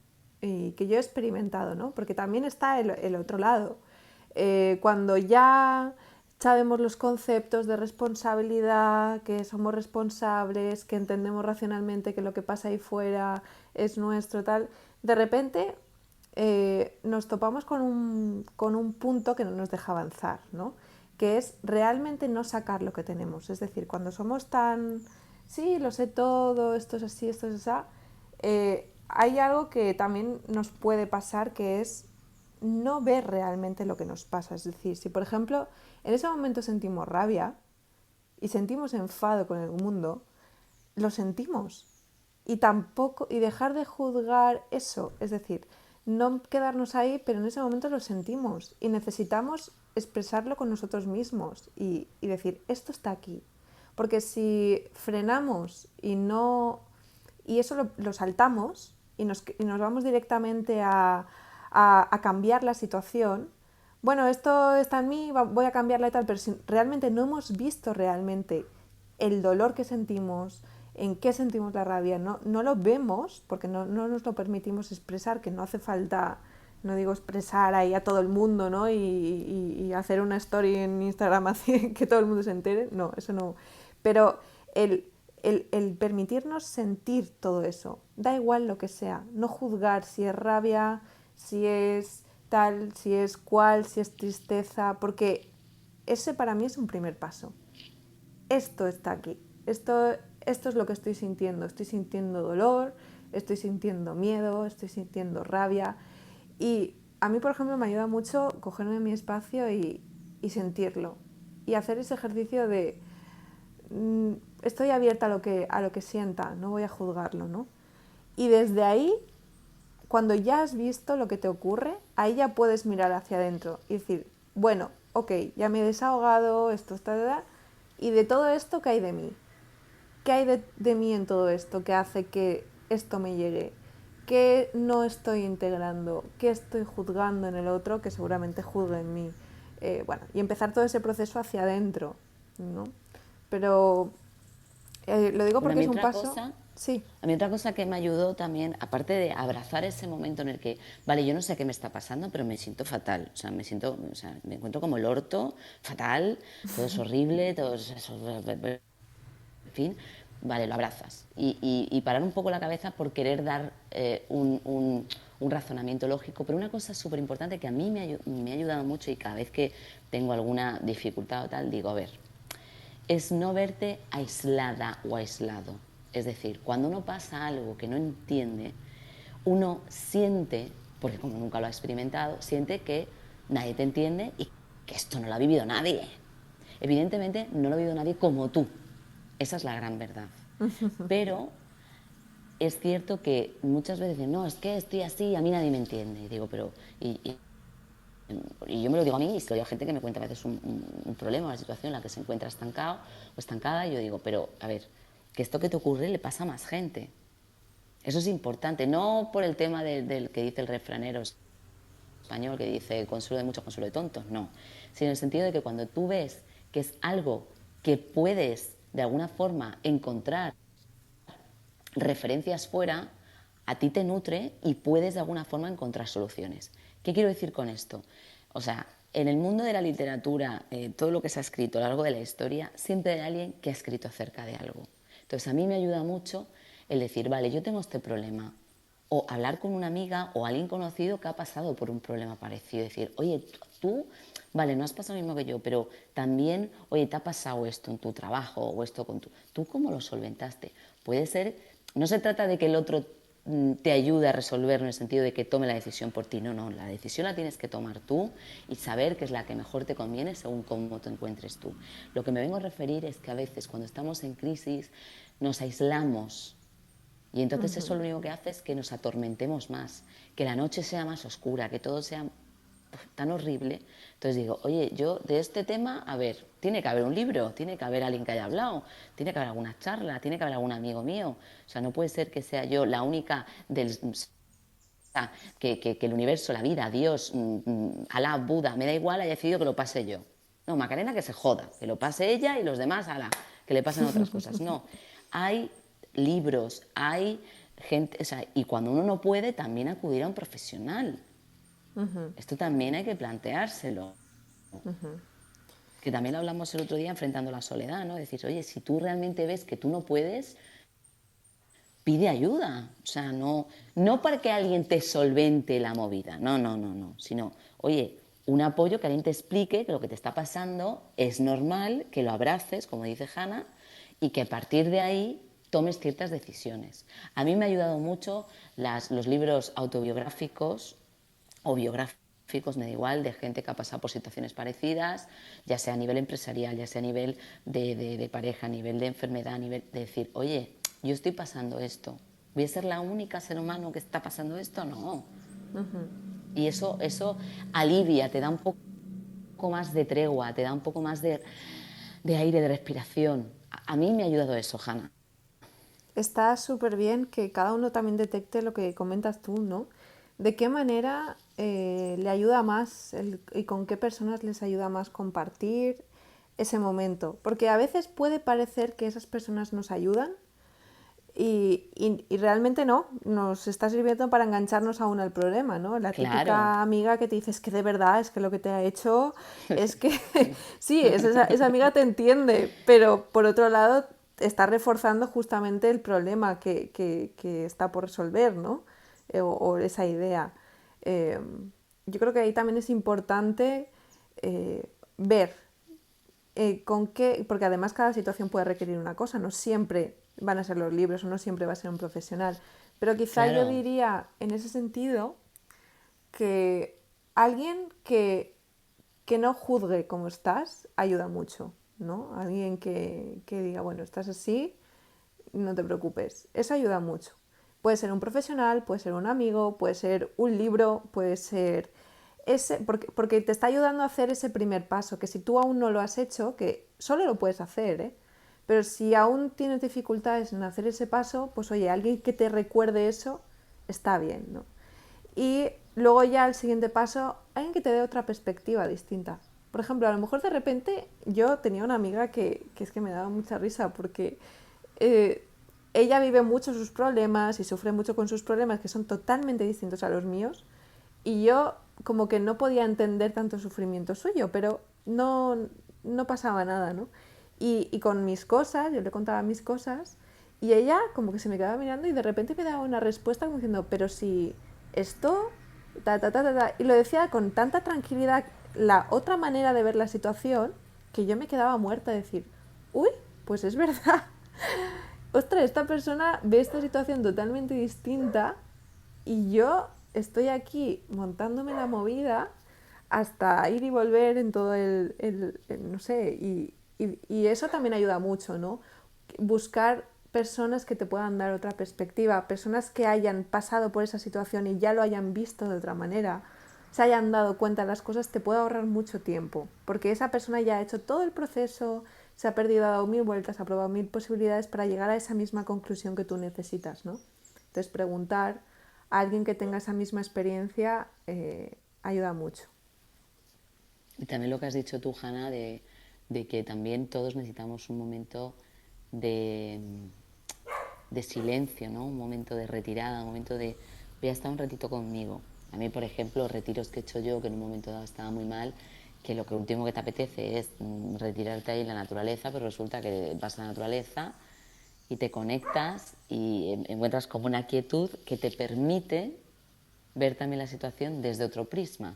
y que yo he experimentado, ¿no? Porque también está el otro lado. Cuando ya sabemos los conceptos de responsabilidad, que somos responsables, que entendemos racionalmente que lo que pasa ahí fuera es nuestro, tal, de repente nos topamos con un punto que no nos deja avanzar, ¿no? Que es realmente no sacar lo que tenemos. Es decir, cuando somos tan, sí, lo sé todo, esto es así, hay algo que también nos puede pasar, que es no ver realmente lo que nos pasa. Es decir, si por ejemplo en ese momento sentimos rabia y sentimos enfado con el mundo, lo sentimos. Y tampoco, y dejar de juzgar eso, es decir, no quedarnos ahí, pero en ese momento lo sentimos y necesitamos expresarlo con nosotros mismos y decir, esto está aquí. Porque si frenamos y no y eso lo saltamos y nos vamos directamente a cambiar la situación, bueno, esto está en mí, voy a cambiarla y tal, pero si realmente no hemos visto realmente el dolor que sentimos, en qué sentimos la rabia, no lo vemos porque no nos lo permitimos expresar, que no hace falta, no digo expresar ahí a todo el mundo, ¿no? Y hacer una story en Instagram así que todo el mundo se entere, no, eso no. Pero el, el permitirnos sentir todo eso, da igual lo que sea, no juzgar si es rabia, si es tal, si es cual, si es tristeza, porque ese para mí es un primer paso. Esto está aquí, esto es lo que estoy sintiendo dolor, estoy sintiendo miedo, estoy sintiendo rabia y a mí, por ejemplo, me ayuda mucho cogerme mi espacio y sentirlo y hacer ese ejercicio de estoy abierta a lo que sienta, no voy a juzgarlo, ¿no? Y desde ahí, cuando ya has visto lo que te ocurre, ahí ya puedes mirar hacia adentro y decir, bueno, ok, ya me he desahogado, esto está, y de todo esto, ¿qué hay de mí? ¿Qué hay de mí en todo esto que hace que esto me llegue? ¿Qué no estoy integrando? ¿Qué estoy juzgando en el otro que seguramente juzga en mí? Bueno, y empezar todo ese proceso hacia adentro, ¿no? Pero lo digo
Bueno,
porque es un paso. Sí.
a mí otra cosa que me ayudó también, aparte de abrazar ese momento en el que, vale, yo no sé qué me está pasando, pero me siento fatal, o sea, me encuentro como el orto, fatal, todo es horrible, todo es eso, en fin, vale, lo abrazas. Y parar un poco la cabeza por querer dar un razonamiento lógico. Pero una cosa súper importante que a mí me ha ayudado mucho y cada vez que tengo alguna dificultad o tal, digo, a ver, es no verte aislada o aislado. Es decir, cuando uno pasa algo que no entiende, uno siente, porque como nunca lo ha experimentado, siente que nadie te entiende y que esto no lo ha vivido nadie. Evidentemente no lo ha vivido nadie como tú. Esa es la gran verdad. Pero es cierto que muchas veces dicen, no, es que estoy así y a mí nadie me entiende. Y digo, pero... Y yo me lo digo a mí y se lo digo a gente que me cuenta a veces un problema, una situación en la que se encuentra estancado o estancada, y yo digo, pero a ver, que esto que te ocurre le pasa a más gente. Eso es importante, no por el tema del que dice el refranero español, que dice consuelo de muchos, consuelo de tontos, no, sino en el sentido de que cuando tú ves que es algo que puedes de alguna forma encontrar referencias fuera, a ti te nutre y puedes de alguna forma encontrar soluciones. ¿Qué quiero decir con esto? O sea, en el mundo de la literatura, todo lo que se ha escrito a lo largo de la historia, siempre hay alguien que ha escrito acerca de algo. Entonces a mí me ayuda mucho el decir, vale, yo tengo este problema, o hablar con una amiga o alguien conocido que ha pasado por un problema parecido, decir, oye, tú, vale, no has pasado lo mismo que yo, pero también, oye, te ha pasado esto en tu trabajo o esto con ¿tú cómo lo solventaste? Puede ser, no se trata de que el otro te ayude a resolverlo en el sentido de que tome la decisión por ti, no, no, la decisión la tienes que tomar tú y saber que es la que mejor te conviene según cómo te encuentres tú. Lo que me vengo a referir es que a veces cuando estamos en crisis nos aislamos. Y entonces eso lo único que hace es que nos atormentemos más, que la noche sea más oscura, que todo sea tan horrible. Entonces digo, oye, yo de este tema, a ver, tiene que haber un libro, tiene que haber alguien que haya hablado, tiene que haber alguna charla, tiene que haber algún amigo mío. O sea, no puede ser que sea yo la única del... que el universo, la vida, Dios, Alá, Buda, me da igual, haya decidido que lo pase yo. No, Macarena que se joda, que lo pase ella y los demás, Alá, que le pasen otras cosas. No, hay libros, hay gente, o sea, y cuando uno no puede, también acudir a un profesional. Esto también hay que planteárselo. Que también lo hablamos el otro día enfrentando la soledad, ¿no? Decir, oye, si tú realmente ves que tú no puedes, pide ayuda. O sea, no para que alguien te solvente la movida, no, no, no, no, sino, oye, un apoyo, que alguien te explique que lo que te está pasando es normal, que lo abraces, como dice Hanna, y que a partir de ahí tomes ciertas decisiones. A mí me ha ayudado mucho los libros autobiográficos o biográficos, me da igual, de gente que ha pasado por situaciones parecidas, ya sea a nivel empresarial, ya sea a nivel de pareja, a nivel de enfermedad, a nivel de decir, oye, yo estoy pasando esto, ¿voy a ser la única ser humano que está pasando esto? No. Y eso alivia, te da un poco más de tregua, te da un poco más de aire, de respiración. A mí me ha ayudado eso, Hanna.
Está súper bien que cada uno también detecte lo que comentas tú, ¿no? ¿De qué manera le ayuda más y con qué personas les ayuda más compartir ese momento? Porque a veces puede parecer que esas personas nos ayudan y realmente no, nos está sirviendo para engancharnos aún al problema, ¿no? La
Claro.
típica amiga que te dice, es que de verdad, es que lo que te ha hecho, es que sí, esa amiga te entiende, pero por otro lado está reforzando justamente el problema que está por resolver, ¿no? O esa idea. Eh, yo creo que ahí también es importante ver con qué, porque además cada situación puede requerir una cosa, no siempre van a ser los libros o no siempre va a ser un profesional, pero quizá yo
Claro,
diría en ese sentido que alguien que no juzgue cómo estás ayuda mucho, ¿no? Alguien que diga, bueno, estás así, no te preocupes, eso ayuda mucho. Puede ser un profesional, puede ser un amigo, puede ser un libro, puede ser porque te está ayudando a hacer ese primer paso, que si tú aún no lo has hecho, que solo lo puedes hacer, ¿eh? Pero si aún tienes dificultades en hacer ese paso, pues oye, alguien que te recuerde eso está bien, ¿no? Y luego ya el siguiente paso, alguien que te dé otra perspectiva distinta. Por ejemplo, a lo mejor de repente yo tenía una amiga que es que me daba mucha risa porque eh, ella vive mucho sus problemas y sufre mucho con sus problemas que son totalmente distintos a los míos y yo como que no podía entender tanto sufrimiento suyo, pero no pasaba nada, ¿no? Y con mis cosas, yo le contaba mis cosas y ella como que se me quedaba mirando y de repente me daba una respuesta como diciendo, pero si esto, ta. Y lo decía con tanta tranquilidad, la otra manera de ver la situación, que yo me quedaba muerta de decir, uy, pues es verdad. Ostras, esta persona ve esta situación totalmente distinta y yo estoy aquí montándome la movida hasta ir y volver en todo no sé, y eso también ayuda mucho, ¿no? Buscar personas que te puedan dar otra perspectiva, personas que hayan pasado por esa situación y ya lo hayan visto de otra manera, se hayan dado cuenta de las cosas, te puede ahorrar mucho tiempo, porque esa persona ya ha hecho todo el proceso, se ha perdido, ha dado mil vueltas, ha probado mil posibilidades para llegar a esa misma conclusión que tú necesitas, ¿no? Entonces preguntar a alguien que tenga esa misma experiencia ayuda mucho.
y también lo que has dicho tú, Hanna, de que también todos necesitamos un momento de, de silencio, ¿no? Un momento de retirada, un momento de voy a estar un ratito conmigo. A mí, por ejemplo, los retiros que he hecho yo, que en un momento dado estaba muy mal, que lo que último que te apetece es retirarte ahí en la naturaleza, pero resulta que vas a la naturaleza y te conectas y encuentras como una quietud que te permite ver también la situación desde otro prisma.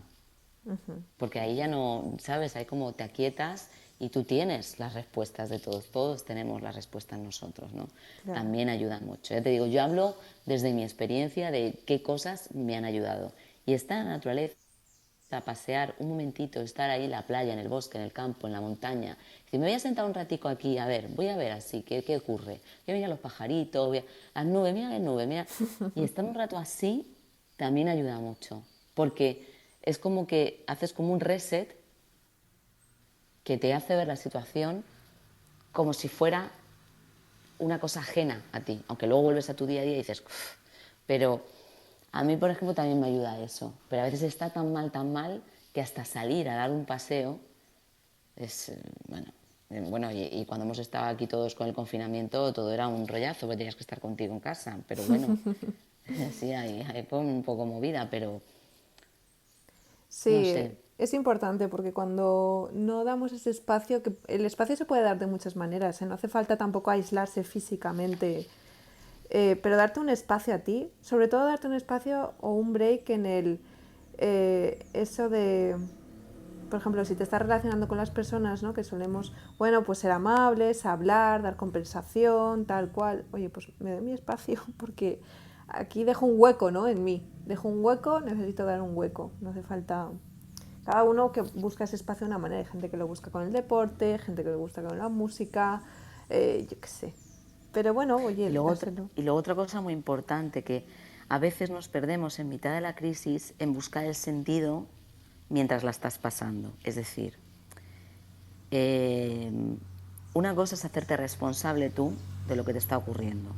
Porque ahí ya no, ¿sabes? Ahí como te aquietas y tú tienes las respuestas de todos. Todos tenemos las respuestas nosotros, ¿no?
Claro.
También ayudan mucho. Ya te digo, yo hablo desde mi experiencia de qué cosas me han ayudado. Y estar en la naturaleza, pasear un momentito, estar ahí en la playa, en el bosque, en el campo, en la montaña. Si me voy a sentar un ratico aquí, a ver, voy a ver así, ¿qué ocurre? Voy a mirar los pajaritos, las nubes, mira las nubes, mira. Y estar un rato así también ayuda mucho. Porque es como que haces como un reset que te hace ver la situación como si fuera una cosa ajena a ti, aunque luego vuelves a tu día a día y dices, "Uf". Pero a mí, por ejemplo, también me ayuda eso, pero a veces está tan mal, que hasta salir a dar un paseo es, bueno, y cuando hemos estado aquí todos con el confinamiento, todo era un rollazo, porque tenías que estar contigo en casa, pero bueno, sí, hay un poco movida, pero no
Sí,
sé,
es importante porque cuando no damos ese espacio, que el espacio se puede dar de muchas maneras, ¿eh? No hace falta tampoco aislarse físicamente, pero darte un espacio a ti, sobre todo darte un espacio o un break en eso de por ejemplo, si te estás relacionando con las personas, ¿no? Que solemos, bueno, pues ser amables, hablar, dar compensación, tal cual. Oye, pues me doy mi espacio porque aquí dejo un hueco, ¿no? En mí. Dejo un hueco, necesito dar un hueco. No hace falta... Cada uno que busca ese espacio de una manera. Hay gente que lo busca con el deporte, gente que lo busca con la música, yo qué sé. Pero bueno, oye, dárselo.
Y luego otra cosa muy importante, que a veces nos perdemos en mitad de la crisis en buscar el sentido mientras la estás pasando. Es decir, una cosa es hacerte responsable tú de lo que te está ocurriendo.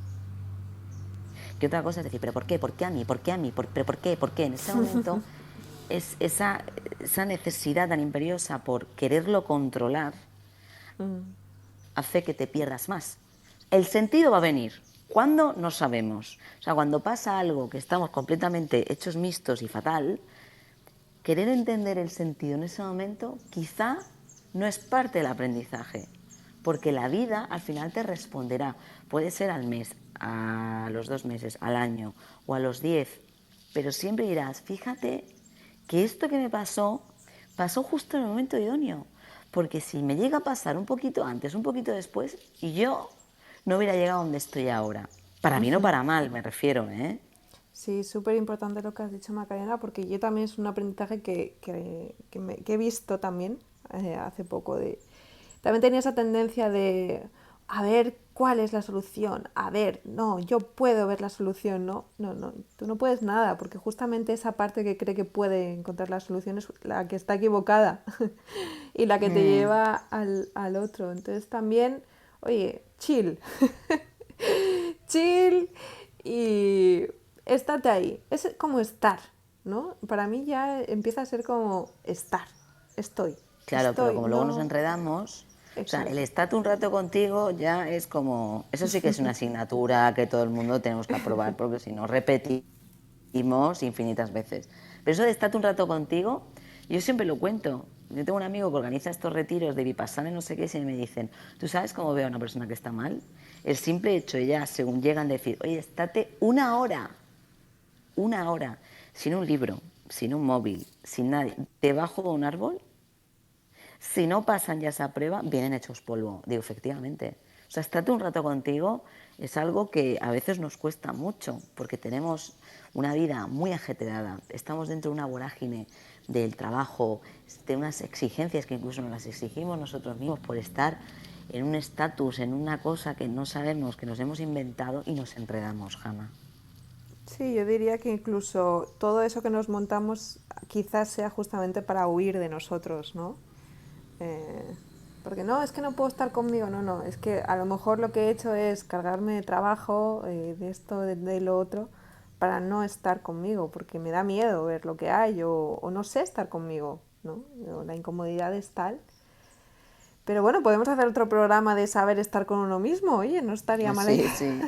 Y otra cosa es decir, ¿pero por qué? ¿Por qué a mí? ¿Por qué a mí? ¿Pero por qué? ¿Por qué? En ese momento es esa necesidad tan imperiosa por quererlo controlar hace que te pierdas más. El sentido va a venir. ¿Cuándo? No sabemos. O sea, cuando pasa algo que estamos completamente hechos mixtos y fatal, querer entender el sentido en ese momento quizá no es parte del aprendizaje, porque la vida al final te responderá. Puede ser al mes, a los 2 meses, al año o a los 10, pero siempre dirás, fíjate que esto que me pasó justo en el momento idóneo, porque si me llega a pasar un poquito antes, un poquito después, y yo no hubiera llegado a donde estoy ahora. Para mí no para mal, me refiero, ¿eh?
Sí, súper importante lo que has dicho, Macarena, porque yo también es un aprendizaje que he visto también hace poco. También tenía esa tendencia de, a ver, ¿cuál es la solución? A ver, no, yo puedo ver la solución, no, no, no, tú no puedes nada, porque justamente esa parte que cree que puede encontrar la solución es la que está equivocada y la que te lleva al otro. Entonces también, oye, chill, chill y estate ahí. Es como estar, ¿no? Para mí ya empieza a ser como estar, estoy,
Claro, pero como luego nos
no...
enredamos, o sea, el
Exacto.
estate un rato contigo ya es como, eso sí que es una asignatura que todo el mundo tenemos que aprobar, porque si no repetimos infinitas veces. Pero eso de estate un rato contigo, yo siempre lo cuento. Yo tengo un amigo que organiza estos retiros de Vipassana y no sé qué, y me dicen, ¿tú sabes cómo veo a una persona que está mal? El simple hecho de ya, según llegan, decir, oye, estate una hora, sin un libro, sin un móvil, sin nadie, debajo de un árbol. Si no pasan ya esa prueba, vienen hechos polvo. Digo, efectivamente. O sea, estate un rato contigo es algo que a veces nos cuesta mucho, porque tenemos una vida muy ajetreada. Estamos dentro de una vorágine del trabajo, de unas exigencias que incluso nos las exigimos nosotros mismos por estar en un estatus, en una cosa que no sabemos, que nos hemos inventado y nos enredamos, Hanna.
Sí, yo diría que incluso todo eso que nos montamos quizás sea justamente para huir de nosotros, ¿no? Eh, porque no, es que no puedo estar conmigo, no, no, es que a lo mejor lo que he hecho es cargarme de trabajo, de esto, de lo otro, para no estar conmigo, porque me da miedo ver lo que hay o no sé estar conmigo, ¿no? La incomodidad es tal. Pero bueno, podemos hacer otro programa de saber estar con uno mismo, oye, no estaría mala
Sí,
idea.
sí.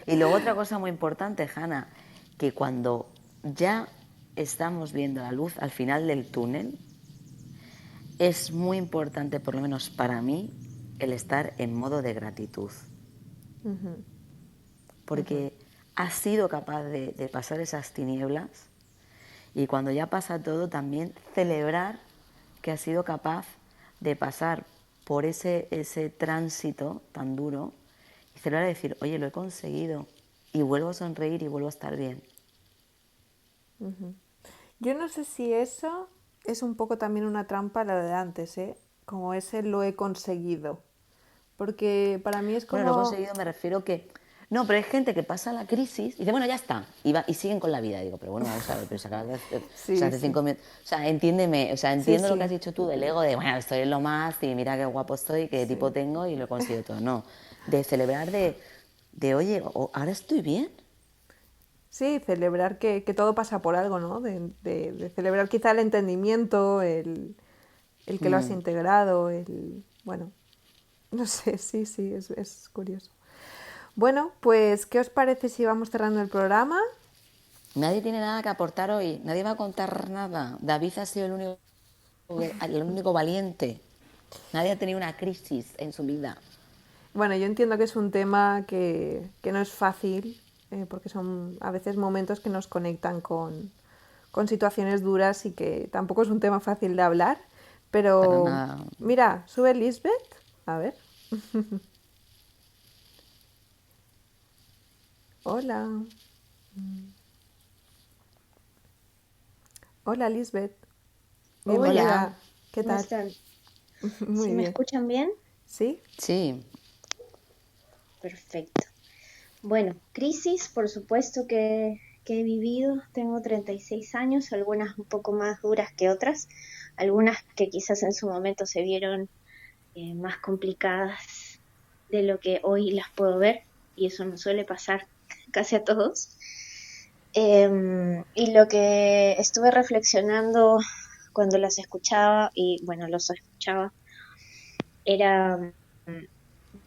Y luego otra cosa muy importante, Hanna, que cuando ya estamos viendo la luz al final del túnel, es muy importante, por lo menos para mí, el estar en modo de gratitud. Porque has sido capaz de pasar esas tinieblas y cuando ya pasa todo también celebrar que has sido capaz de pasar por ese tránsito tan duro y celebrar y decir, oye, lo he conseguido y vuelvo a sonreír y vuelvo a estar bien.
Yo no sé si eso es un poco también una trampa la de antes, ¿eh? Como ese lo he conseguido. Porque para mí es
Bueno, lo he
como...
conseguido, me refiero que... No, pero hay gente que pasa la crisis y dice, bueno, ya está, y siguen con la vida. Digo, pero bueno, vamos a ver, pero se acaba de hacer, o sea,
Sí,
hace
sí.
5 minutos... O sea, entiéndeme, o sea,
Sí,
entiendo lo que has
sí.
dicho tú del ego de, bueno, estoy en lo más y mira qué guapo estoy, qué tipo
Sí.
tengo y lo he conseguido todo. No, de celebrar oye, ahora estoy bien.
Sí, celebrar que todo pasa por algo, ¿no? De celebrar quizá el entendimiento, el que lo has integrado, el... Bueno, no sé, sí, sí, es curioso. Bueno, pues, ¿qué os parece si vamos cerrando el programa?
Nadie tiene nada que aportar hoy, nadie va a contar nada. David ha sido el único valiente. Nadie ha tenido una crisis en su vida.
Bueno, yo entiendo que es un tema que no es fácil, porque son a veces momentos que nos conectan con situaciones duras y que tampoco es un tema fácil de hablar,
para
Pero
nada.
mira, sube Lisbeth. A ver. Hola. Hola Lisbeth.
Hola,
Bienvenida. ¿Qué
¿cómo
tal?
están?
Muy
¿Sí me
bien.
escuchan bien?
¿Sí?
Sí,
Perfecto. Bueno, crisis, por supuesto que he vivido. Tengo 36 años, algunas un poco más duras que otras, algunas que quizás en su momento se vieron más complicadas de lo que hoy las puedo ver, y eso nos suele pasar casi a todos. Y lo que estuve reflexionando cuando las escuchaba, y bueno, los escuchaba, era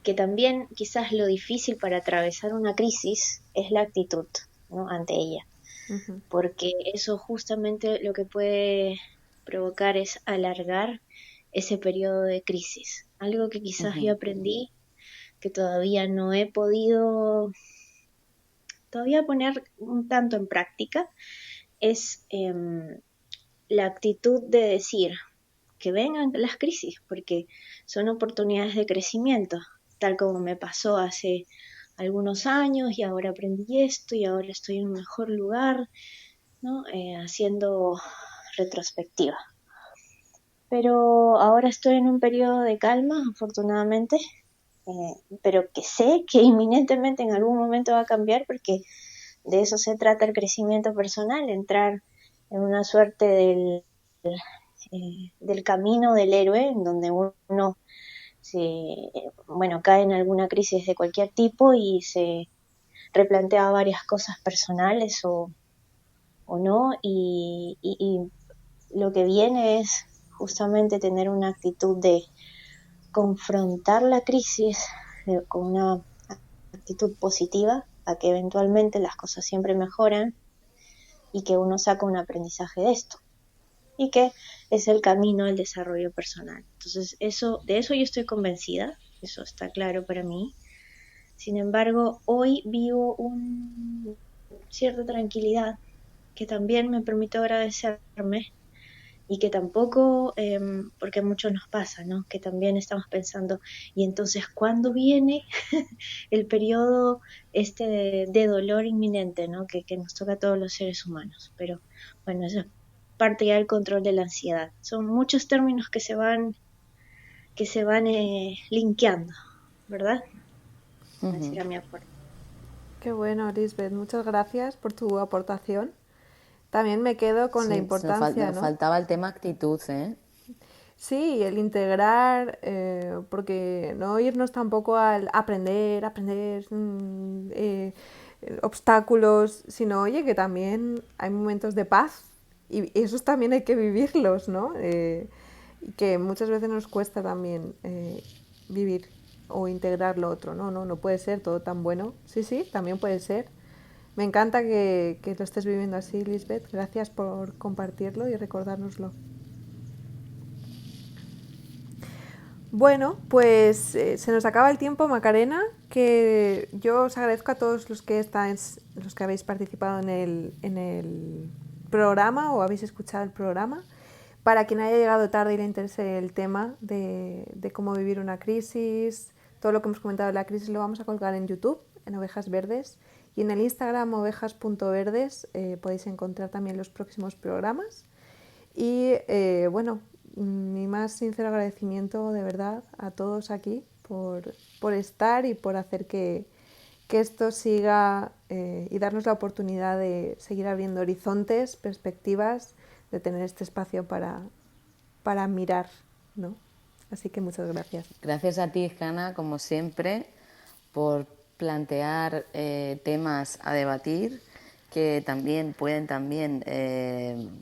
que también quizás lo difícil para atravesar una crisis es la actitud, ¿no? Ante ella,
Ujú,
porque eso justamente lo que puede provocar es alargar ese periodo de crisis. Algo que quizás yo
ujú,
aprendí, que todavía no he podido todavía poner un tanto en práctica, es la actitud de decir que vengan las crisis, porque son oportunidades de crecimiento, tal como me pasó hace algunos años y ahora aprendí esto y ahora estoy en un mejor lugar, ¿no? Haciendo retrospectiva. Pero ahora estoy en un periodo de calma, afortunadamente, pero que sé que inminentemente en algún momento va a cambiar porque de eso se trata el crecimiento personal, entrar en una suerte del camino del héroe, en donde uno bueno, cae en alguna crisis de cualquier tipo y se replantea varias cosas personales o no, y lo que viene es justamente tener una actitud de confrontar la crisis con una actitud positiva, a que eventualmente las cosas siempre mejoran y que uno saca un aprendizaje de esto y que es el camino al desarrollo personal. Entonces, de eso yo estoy convencida, eso está claro para mí. Sin embargo, hoy vivo una cierta tranquilidad que también me permite agradecerme y que tampoco, porque mucho nos pasa, ¿no? Que también estamos pensando, y entonces, ¿cuándo viene el periodo de dolor inminente, ¿no? Que nos toca a todos los seres humanos? Pero bueno, eso es parte ya del control de la ansiedad. Son muchos términos que se van linkeando, ¿verdad? Ese
ujú.
era mi aporte.
qué bueno, Lisbeth. Muchas gracias por tu aportación. También me quedo con la
Sí,
importancia,
nos
¿no?
faltaba el tema actitud, ¿eh?
Sí, el integrar, porque no irnos tampoco al aprender, obstáculos, sino, oye, que también hay momentos de paz y esos también hay que vivirlos, ¿no? Y que muchas veces nos cuesta también vivir o integrar lo otro, ¿no? No, no puede ser todo tan bueno. Sí, sí, también puede ser. Me encanta que lo estés viviendo así, Lisbeth. Gracias por compartirlo y recordárnoslo. Bueno, pues se nos acaba el tiempo, Macarena, que yo os agradezco a todos los que habéis participado en el programa o habéis escuchado el programa. Para quien haya llegado tarde y le interese el tema de cómo vivir una crisis, todo lo que hemos comentado de la crisis lo vamos a colgar en YouTube, en Ovejas Verdes, y en el Instagram ovejas.verdes podéis encontrar también los próximos programas. Y bueno, mi más sincero agradecimiento de verdad a todos aquí por estar y por hacer que esto siga y darnos la oportunidad de seguir abriendo horizontes, perspectivas, de tener este espacio para mirar, ¿no? Así que muchas gracias.
Gracias a ti, Hanna, como siempre, por plantear temas a debatir que también pueden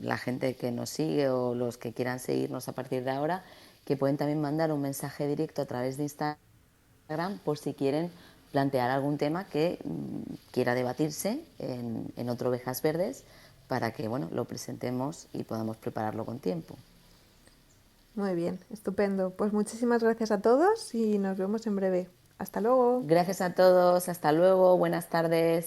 la gente que nos sigue o los que quieran seguirnos a partir de ahora, que pueden también mandar un mensaje directo a través de Instagram por si quieren plantear algún tema que quiera debatirse en otro Ovejas Verdes para que bueno, lo presentemos y podamos prepararlo con tiempo.
Muy bien, estupendo. Pues muchísimas gracias a todos y nos vemos en breve. Hasta luego.
Gracias a todos, hasta luego, buenas tardes.